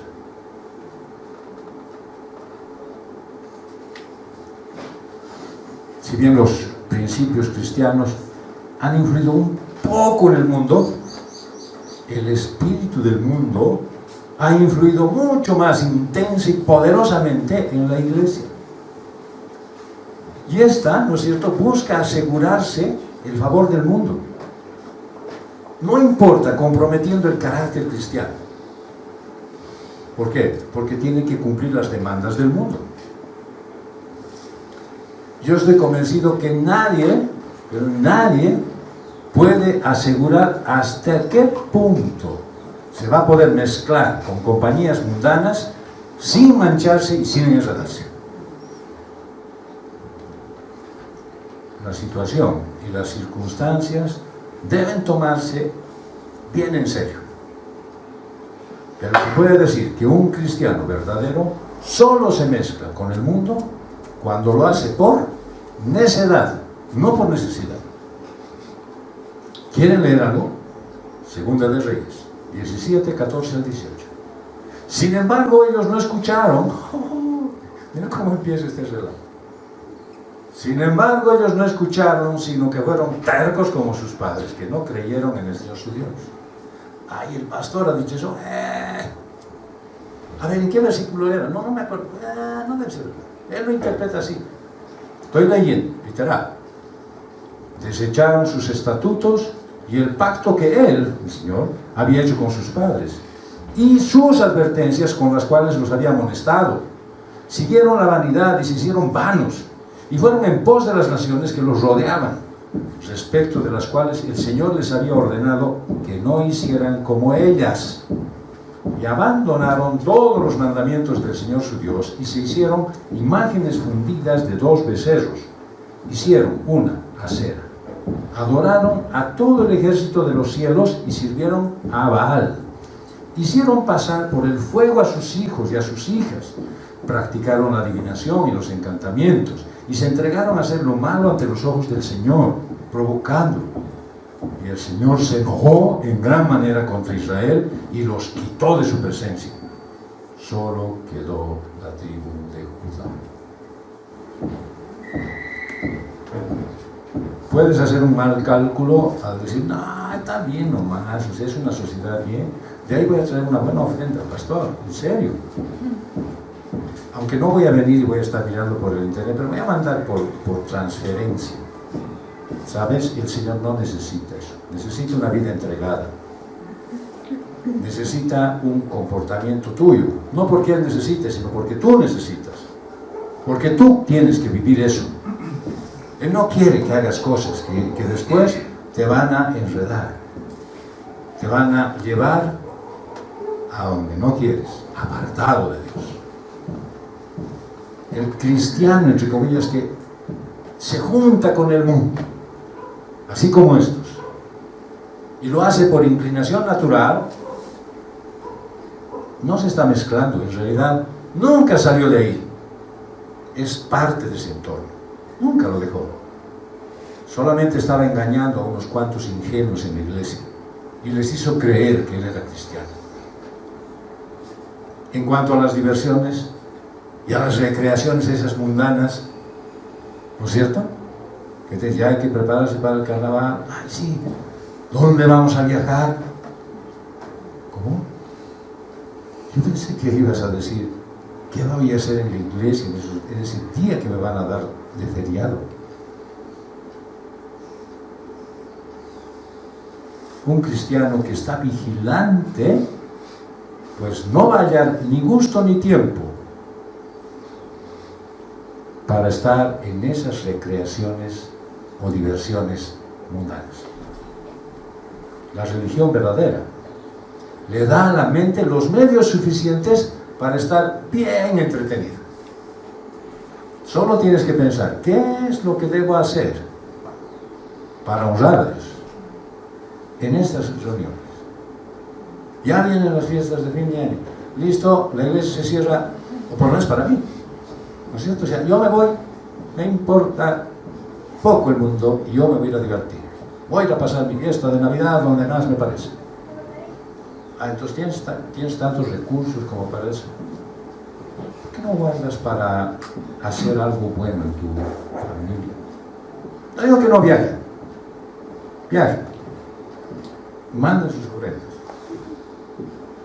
Si bien los principios cristianos han influido un poco en el mundo, el espíritu del mundo ha influido mucho más intensa y poderosamente en la iglesia. Y esta, ¿no es cierto?, busca asegurarse el favor del mundo. No importa, comprometiendo el carácter cristiano. ¿Por qué? Porque tiene que cumplir las demandas del mundo. Yo estoy convencido que nadie puede asegurar hasta qué punto se va a poder mezclar con compañías mundanas sin mancharse y sin enredarse. La situación y las circunstancias deben tomarse bien en serio. Pero se puede decir que un cristiano verdadero solo se mezcla con el mundo cuando lo hace por necedad, no por necesidad. ¿Quieren leer algo? Segunda de Reyes 17, 14 al 18. Sin embargo, ellos no escucharon. Mira cómo empieza este relato. Sin embargo, ellos no escucharon, sino que fueron tercos como sus padres, que no creyeron en el Señor su Dios. Ay, el pastor ha dicho eso. A ver, ¿en qué versículo era? No me acuerdo. No debe ser verdad. Él lo interpreta así. Estoy leyendo, literal. Desecharon sus estatutos y el pacto que él, el Señor, había hecho con sus padres, y sus advertencias con las cuales los había amonestado. Siguieron la vanidad y se hicieron vanos, y fueron en pos de las naciones que los rodeaban, respecto de las cuales el Señor les había ordenado que no hicieran como ellas. Y abandonaron todos los mandamientos del Señor su Dios, y se hicieron imágenes fundidas de 2 becerros. Hicieron una acera. Adoraron a todo el ejército de los cielos y sirvieron a Baal. hicieron pasar por el fuego a sus hijos y a sus hijas, practicaron la adivinación y los encantamientos, y se entregaron a hacer lo malo ante los ojos del Señor, provocándolo. Y el Señor se enojó en gran manera contra Israel y los quitó de su presencia. Solo quedó la tribu de Judá. Puedes hacer un mal cálculo al decir, no, está bien nomás, o sea, es una sociedad bien, de ahí voy a traer una buena ofrenda, pastor, en serio. Aunque no voy a venir y voy a estar mirando por el internet, pero voy a mandar por transferencia. ¿Sabes? El Señor no necesita eso. Necesita una vida entregada. Necesita un comportamiento tuyo. No porque Él necesite, sino porque tú necesitas. Porque tú tienes que vivir eso. Él no quiere que hagas cosas que después te van a enredar. Te van a llevar a donde no quieres, apartado de Dios. El cristiano, entre comillas, que se junta con el mundo, así como estos, y lo hace por inclinación natural, no se está mezclando, en realidad nunca salió de ahí, es parte de ese entorno, nunca lo dejó, solamente estaba engañando a unos cuantos ingenuos en la iglesia y les hizo creer que él era cristiano. En cuanto a las diversiones y a las recreaciones esas mundanas, ¿no es cierto? Que ya hay que prepararse para el carnaval. Ay, sí, ¿dónde vamos a viajar? ¿Cómo? Yo pensé que ibas a decir, ¿qué voy a hacer en la iglesia en ese día que me van a dar de feriado? Un cristiano que está vigilante, pues no va a hallar ni gusto ni tiempo para estar en esas recreaciones o diversiones mundanas. La religión verdadera le da a la mente los medios suficientes para estar bien entretenida. Solo tienes que pensar, ¿qué es lo que debo hacer para honrar a Dios en estas reuniones? Ya vienen las fiestas de fin de año. Listo, la iglesia se cierra, o por lo menos para mí. ¿No es cierto? O sea, yo me voy, me importa poco el mundo y yo me voy a ir a divertir. Voy a ir a pasar mi fiesta de Navidad donde más me parece. Ah, entonces tienes tantos recursos como para eso. ¿Por qué no guardas para hacer algo bueno en tu familia? No digo que no viajen. Viajen. Manden sus ofrendas.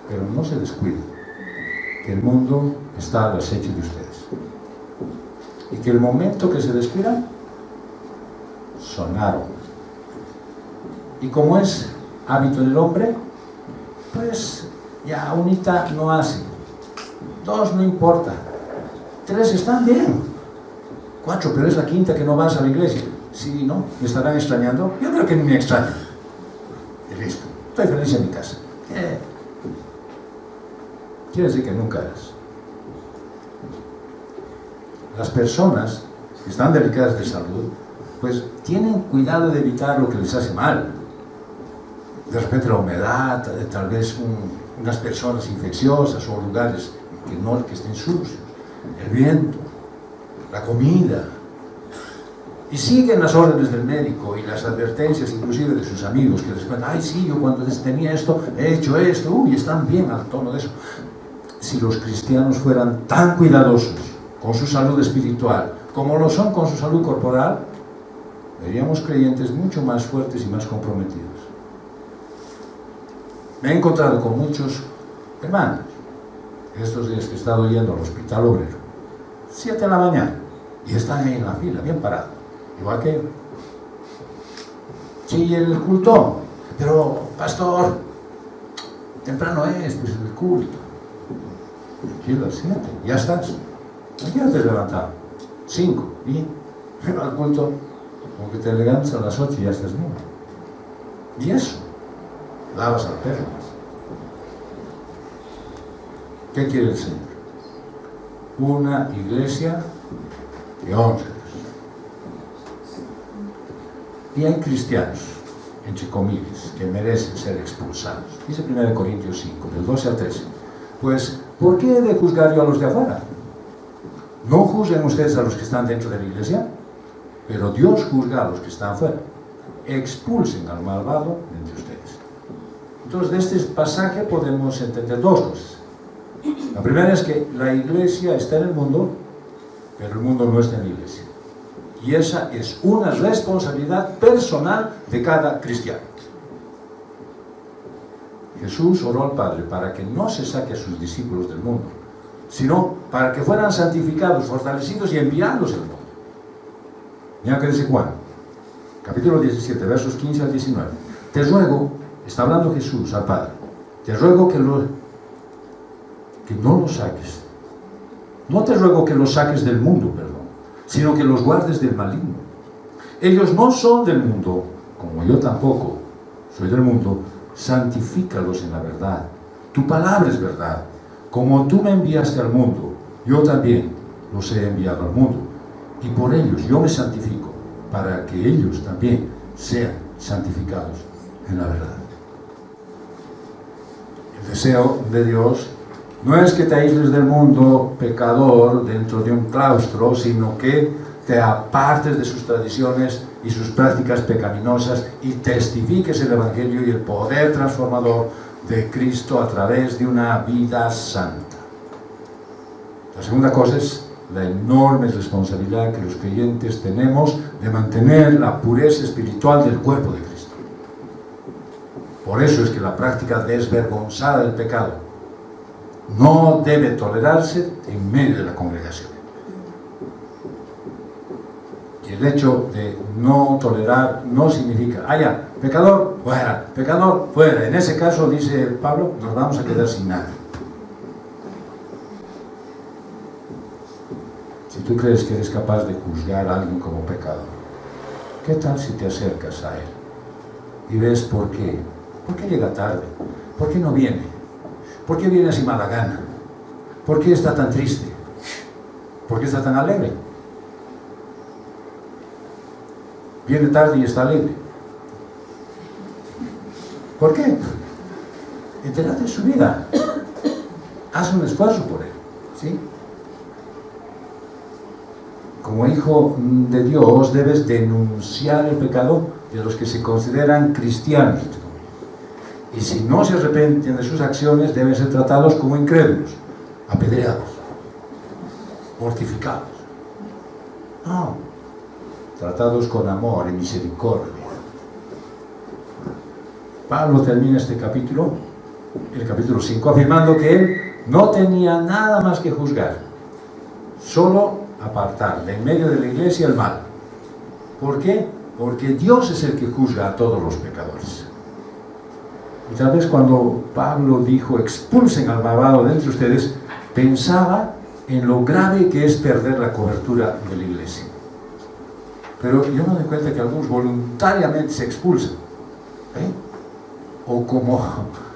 Pero no se descuiden, que el mundo está al acecho de ustedes. Y que el momento que se descuidan, sonaron. Y como es hábito del hombre, pues ya unita no hace. 2 no importa. 3 están bien. 4, pero es la 5ª que no vas a la iglesia. Sí, ¿no? ¿Me estarán extrañando? Yo creo que ni me extrañan. Y listo. Estoy feliz en mi casa. Quiere decir que nunca eres. Las personas que están delicadas de salud, pues tienen cuidado de evitar lo que les hace mal. De repente la humedad, tal vez unas personas infecciosas o lugares que estén sucios, el viento, la comida. Y siguen las órdenes del médico y las advertencias inclusive de sus amigos que les cuentan, ay sí, yo cuando tenía esto, he hecho esto, uy, están bien al tono de eso. Si los cristianos fueran tan cuidadosos con su salud espiritual como lo son con su salud corporal, veríamos creyentes mucho más fuertes y más comprometidos. Me he encontrado con muchos hermanos estos días que he estado yendo al hospital obrero, 7 de la mañana, y están ahí en la fila, bien parados, igual que yo. Sí, el culto, pero pastor, temprano es, pues el culto. Aquí a las 7, ya estás. ¿A qué hora te has levantado? 5, bien. Pero al culto, como que te levantas a las 8 y ya estás bien. Y eso, lavas al perro. ¿Qué quiere el Señor? Una iglesia que honre a Dios. Y hay cristianos entre comillas, que merecen ser expulsados. Dice 1 Corintios 5, del 12 al 13. Pues, ¿por qué he de juzgar yo a los de afuera? No juzguen ustedes a los que están dentro de la iglesia, pero Dios juzga a los que están fuera. Expulsen al malvado de entre ustedes. Entonces, de este pasaje podemos entender dos cosas. La primera es que la iglesia está en el mundo, pero el mundo no está en la iglesia. Y esa es una responsabilidad personal de cada cristiano. Jesús oró al Padre para que no se saque a sus discípulos del mundo, sino para que fueran santificados, fortalecidos y enviados al mundo. Mira que dice Juan, capítulo 17, versos 15 al 19. Te ruego, está hablando Jesús al Padre, te ruego que no los saques. No te ruego que los saques del mundo, perdón, sino que los guardes del maligno. Ellos no son del mundo, como yo tampoco soy del mundo. Santifícalos en la verdad. Tu palabra es verdad. Como tú me enviaste al mundo, yo también los he enviado al mundo. Y por ellos yo me santifico, para que ellos también sean santificados en la verdad. El deseo de Dios no es que te aísles del mundo pecador dentro de un claustro, sino que te apartes de sus tradiciones y sus prácticas pecaminosas y testifiques el Evangelio y el poder transformador de Cristo a través de una vida santa. La segunda cosa es la enorme responsabilidad que los creyentes tenemos de mantener la pureza espiritual del cuerpo de Cristo. Por eso es que la práctica desvergonzada del pecado no debe tolerarse en medio de la congregación. Y el hecho de no tolerar no significa, pecador, fuera. En ese caso, dice Pablo, nos vamos a quedar sin nada. Si tú crees que eres capaz de juzgar a alguien como pecador, ¿qué tal si te acercas a él y ves por qué? ¿Por qué llega tarde? ¿Por qué no viene? ¿Por qué viene así mala gana? ¿Por qué está tan triste? ¿Por qué está tan alegre? Viene tarde y está alegre. ¿Por qué? Entérate de su vida. Haz un esfuerzo por él, ¿sí? Como hijo de Dios debes denunciar el pecado de los que se consideran cristianos. Y si no se arrepienten de sus acciones, deben ser tratados como incrédulos, apedreados, mortificados. No, tratados con amor y misericordia. Pablo termina este capítulo, el capítulo 5, afirmando que él no tenía nada más que juzgar, solo apartar de en medio de la iglesia el mal. ¿Por qué? Porque Dios es el que juzga a todos los pecadores. Y tal vez cuando Pablo dijo expulsen al malvado de entre ustedes, pensaba en lo grave que es perder la cobertura de la iglesia. Pero yo me doy cuenta que algunos voluntariamente se expulsan, o como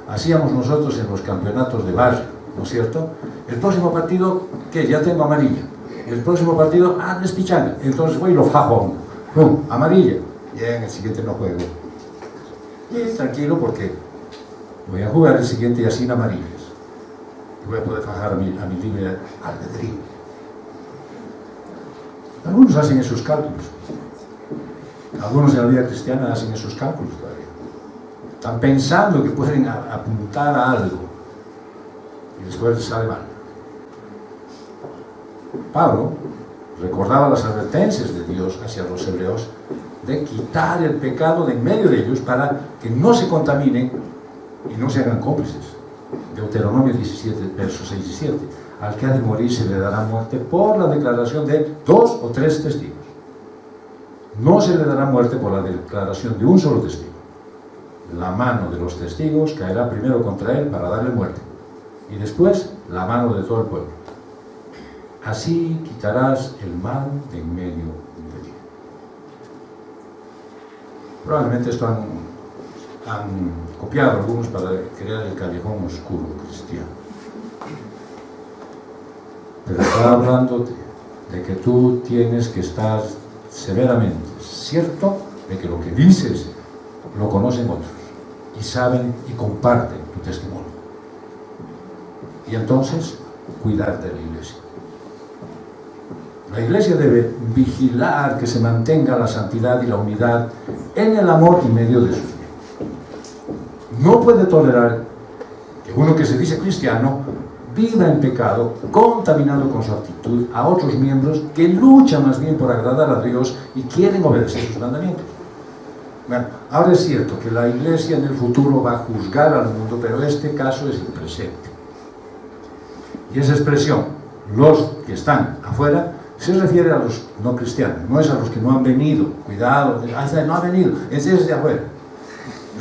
hacíamos nosotros en los campeonatos de barrio, ¿no es cierto? El próximo partido, ¿qué? Ya tengo amarilla. El próximo partido, es pichanga. Entonces voy y lo fajo a uno. ¡Pum! Amarilla. Ya en el siguiente no juego. Y tranquilo porque voy a jugar el siguiente y así en amarillas. Y voy a poder fajar a mi libre albedrío. Algunos hacen esos cálculos. Algunos en la vida cristiana hacen esos cálculos todavía. Están pensando que pueden apuntar a algo y después les sale mal. Pablo recordaba las advertencias de Dios hacia los hebreos de quitar el pecado de en medio de ellos para que no se contaminen y no se hagan cómplices. Deuteronomio 17, versos 6 y 7. Al que ha de morir se le dará muerte por la declaración de 2 o 3 testigos. No se le dará muerte por la declaración de un solo testigo. La mano de los testigos caerá primero contra él para darle muerte, y después la mano de todo el pueblo. Así quitarás el mal de en medio de ti. Probablemente esto han copiado algunos para crear el callejón oscuro cristiano. Pero está hablando de que tú tienes que estar severamente cierto de que lo que dices lo conocen otros y saben y comparten tu testimonio. Y entonces, cuidar de la iglesia. La iglesia debe vigilar que se mantenga la santidad y la unidad en el amor y medio de sus miembros. No puede tolerar que uno que se dice cristiano viva en pecado, contaminando con su actitud a otros miembros que luchan más bien por agradar a Dios y quieren obedecer sus mandamientos. Bueno, ahora es cierto que la iglesia en el futuro va a juzgar al mundo, pero este caso es el presente. Y esa expresión, los que están afuera, se refiere a los no cristianos, no es a los que no han venido. Cuidado, no ha venido, ese es de afuera.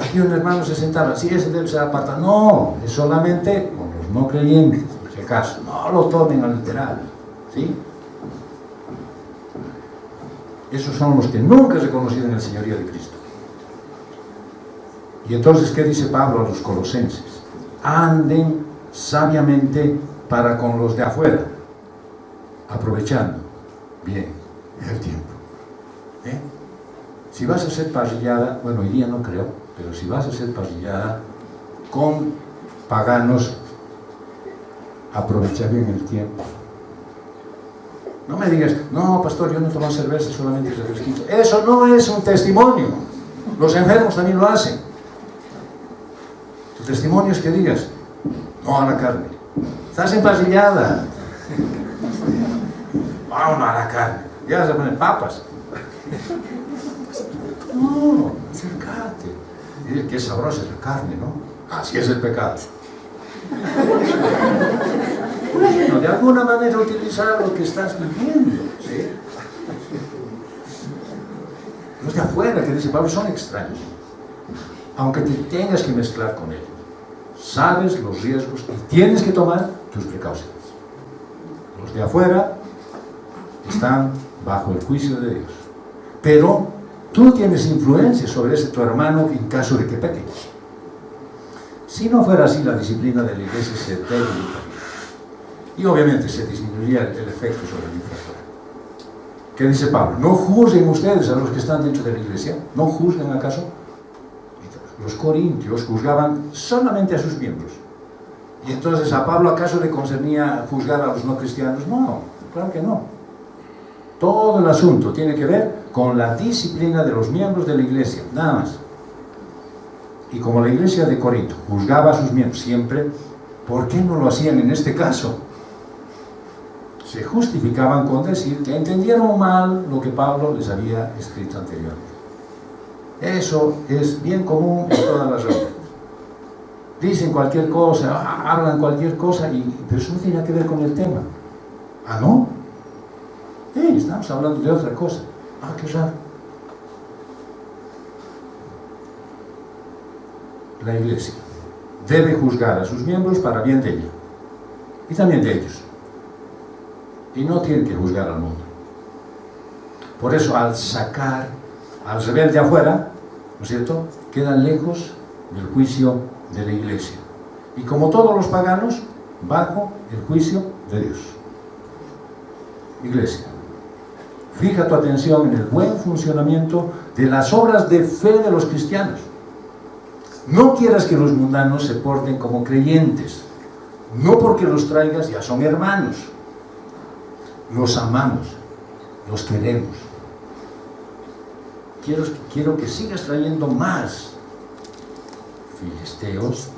Aquí un hermano se sentaba, sí, ese debe ser apartado. No, es solamente con los no creyentes, por si acaso. No lo tomen al literal, ¿sí? Esos son los que nunca reconocieron el señorío de Cristo. Y entonces, ¿qué dice Pablo a los colosenses? Anden sabiamente para con los de afuera, aprovechando bien el tiempo. Si vas a ser parrillada, bueno, hoy día no creo, pero si vas a ser parrillada con paganos, aprovecha bien el tiempo. No me digas, no, pastor, yo no tomo cerveza, solamente refresquito. Eso no es un testimonio. Los enfermos también lo hacen. Tu testimonio es que digas, no a la carne. Estás emparrillada. No a la carne. Ya vas a poner papas. No, acércate. Dice, qué sabrosa es la carne, ¿no? Así es el pecado. Bueno, de alguna manera utilizar lo que estás viviendo, ¿sí? Los de afuera, que dice Pablo, son extraños. Aunque te tengas que mezclar con ellos, sabes los riesgos y tienes que tomar tus precauciones. Los de afuera están bajo el juicio de Dios. Pero tú tienes influencia sobre ese tu hermano en caso de que peque. Si no fuera así, la disciplina de la iglesia se debilitaría. Y obviamente se disminuiría el efecto sobre el infractor. ¿Qué dice Pablo? No juzguen ustedes a los que están dentro de la iglesia. ¿No juzguen acaso? Los corintios juzgaban solamente a sus miembros. Y entonces, ¿a Pablo acaso le concernía juzgar a los no cristianos? No, claro que no. Todo el asunto tiene que ver con la disciplina de los miembros de la iglesia, nada más. Y como la iglesia de Corinto juzgaba a sus miembros siempre, ¿por qué no lo hacían en este caso? Se justificaban con decir que entendieron mal lo que Pablo les había escrito anteriormente. Eso es bien común en todas las reuniones. Dicen cualquier cosa, hablan cualquier cosa, pero eso no tiene nada que ver con el tema. ¿Ah, no? Estamos hablando de otra cosa. Ah, qué raro. La iglesia debe juzgar a sus miembros para bien de ella y también de ellos. Y no tiene que juzgar al mundo. Por eso, al sacar al rebelde afuera, ¿no es cierto?, quedan lejos del juicio de la iglesia. Y como todos los paganos, bajo el juicio de Dios. Iglesia, fija tu atención en el buen funcionamiento de las obras de fe de los cristianos. No quieras que los mundanos se porten como creyentes. No porque los traigas ya son hermanos. Los amamos, los queremos. Quiero que sigas trayendo más filisteos,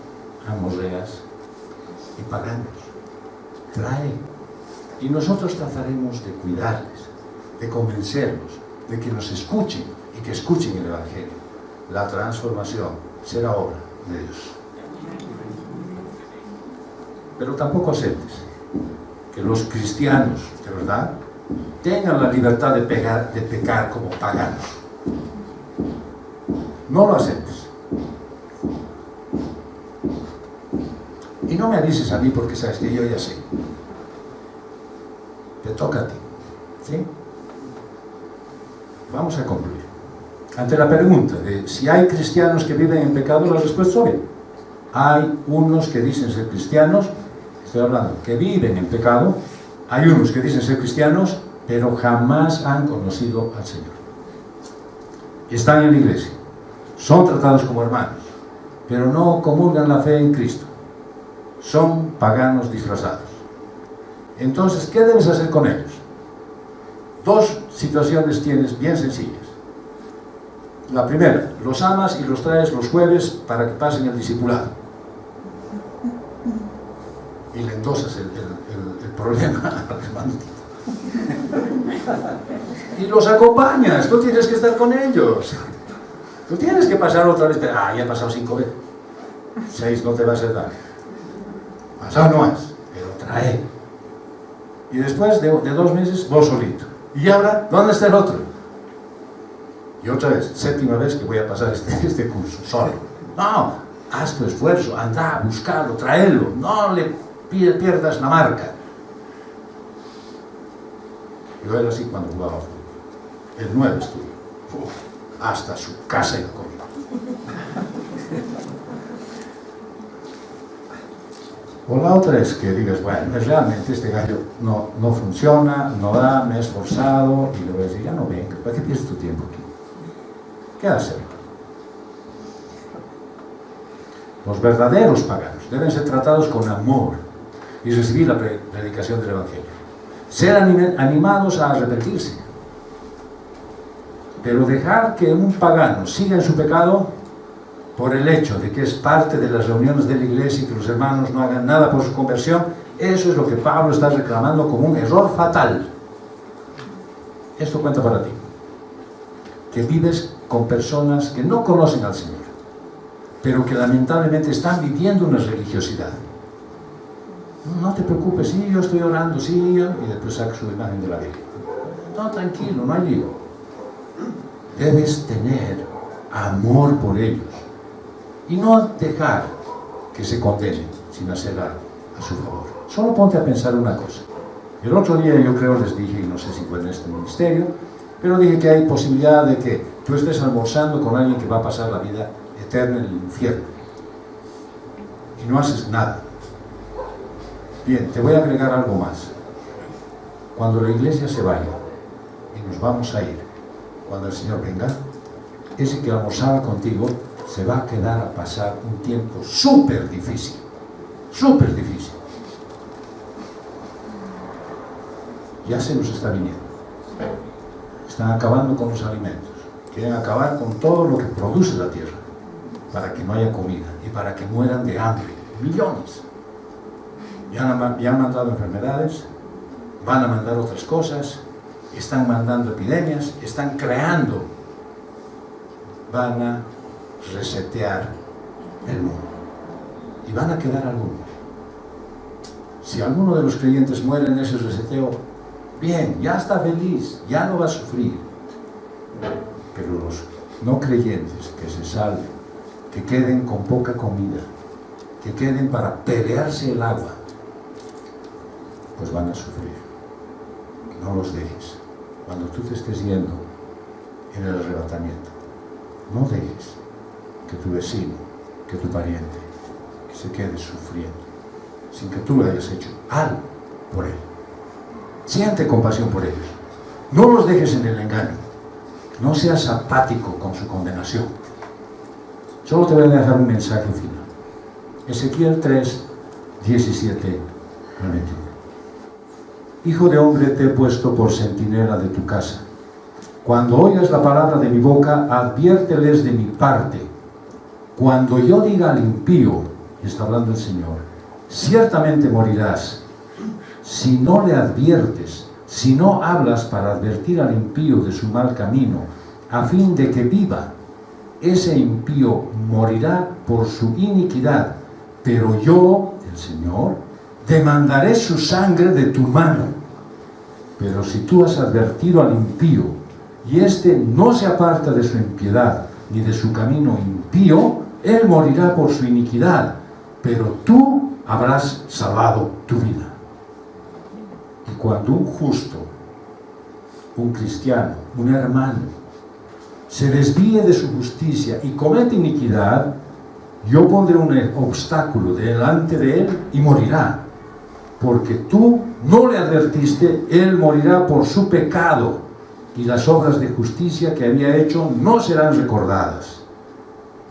amorreas y paganos. Trae. Y nosotros trataremos de cuidarles, de convencerlos, de que nos escuchen y que escuchen el Evangelio. La transformación será obra de Dios. Pero tampoco aceptes que los cristianos, de verdad, tengan la libertad de pecar como paganos. No lo aceptes. Y no me avises a mí porque sabes que yo ya sé. Te toca a ti. ¿Sí? Vamos a concluir. Ante la pregunta de si hay cristianos que viven en pecado, la respuesta es obvia. Hay unos que dicen ser cristianos, estoy hablando, que viven en pecado. Hay unos que dicen ser cristianos, pero jamás han conocido al Señor. Están en la iglesia, son tratados como hermanos, pero no comulgan la fe en Cristo. Son paganos disfrazados. Entonces, ¿qué debes hacer con ellos? Dos situaciones tienes bien sencillas. La primera, los amas y los traes los jueves para que pasen el discipulado. Y le endosas el problema al hermano. Y los acompañas, tú tienes que estar con ellos. Tú tienes que pasar otra vez. Ya he pasado 5 veces. 6 no te va a hacer daño. Pasado no es, pero trae. Y después de 2 meses, vos solito. Y ahora, ¿dónde está el otro? Y otra vez, 7ª vez que voy a pasar este curso, solo. No, haz tu esfuerzo, anda, buscarlo, tráelo. No le pierdas la marca. Yo era así cuando jugaba fútbol. El 9 estuvo. Hasta su casa iba conmigo. O la otra es que digas, bueno, realmente este gallo no funciona, no da, me he esforzado, y le voy a decir, ya no venga, ¿para qué pierdes tu tiempo aquí? ¿Qué hacer? Los verdaderos paganos deben ser tratados con amor y recibir la predicación del Evangelio. Ser animados a arrepentirse. Pero dejar que un pagano siga en su pecado por el hecho de que es parte de las reuniones de la iglesia y que los hermanos no hagan nada por su conversión, eso es lo que Pablo está reclamando como un error fatal. Esto cuenta para ti. Que vives con personas que no conocen al Señor, pero que lamentablemente están viviendo una religiosidad. No te preocupes, sí, yo estoy orando, sí, y después saca su imagen de la Biblia. No, tranquilo, no hay lío. Debes tener amor por ellos y no dejar que se condenen sin hacer algo a su favor. Solo ponte a pensar una cosa. El otro día yo creo les dije, y no sé si fue en este ministerio, pero dije que hay posibilidad de que tú estés almorzando con alguien que va a pasar la vida eterna en el infierno y no haces nada. Bien, te voy a agregar algo más. Cuando la iglesia se vaya y nos vamos a ir, cuando el Señor venga, ese que almorzaba contigo se va a quedar a pasar un tiempo súper difícil. Súper difícil. Ya se nos está viniendo. Están acabando con los alimentos. Quieren acabar con todo lo que produce la tierra para que no haya comida y para que mueran de hambre. Millones. Ya han mandado enfermedades, van a mandar otras cosas, están mandando epidemias, están creando, van a resetear el mundo y van a quedar algunos. Si alguno de los creyentes muere en ese reseteo, bien, ya está feliz, ya no va a sufrir. Pero los no creyentes que se salven, que queden con poca comida, que queden para pelearse el agua, pues van a sufrir. No los dejes. Cuando tú te estés yendo en el arrebatamiento, no dejes que tu vecino, que tu pariente, que se quede sufriendo, sin que tú le hayas hecho algo por él. Siente compasión por ellos. No los dejes en el engaño. No seas apático con su condenación. Solo te voy a dejar un mensaje final. Ezequiel 3, 17 al 21. Hijo de hombre, te he puesto por centinela de tu casa. Cuando oigas la palabra de mi boca, adviérteles de mi parte. Cuando yo diga al impío, y está hablando el Señor, ciertamente morirás. Si no le adviertes, si no hablas para advertir al impío de su mal camino, a fin de que viva, ese impío morirá por su iniquidad, pero yo, el Señor, demandaré su sangre de tu mano. Pero si tú has advertido al impío, y éste no se aparta de su impiedad, ni de su camino impío, él morirá por su iniquidad, pero tú habrás salvado tu vida. Y cuando un justo, un cristiano, un hermano, se desvíe de su justicia y comete iniquidad, yo pondré un obstáculo delante de él y morirá. Porque tú no le advertiste, él morirá por su pecado, y las obras de justicia que había hecho no serán recordadas.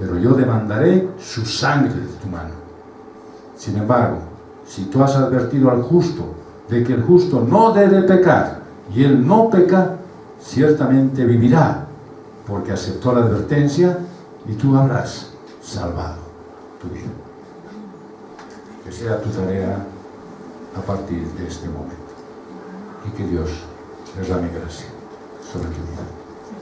pero yo demandaré su sangre de tu mano. Sin embargo, si tú has advertido al justo de que el justo no debe pecar, y él no peca, ciertamente vivirá, porque aceptó la advertencia, y tú habrás salvado tu vida. Que sea tu tarea a partir de este momento, y que Dios derrame gracia sobre tu vida.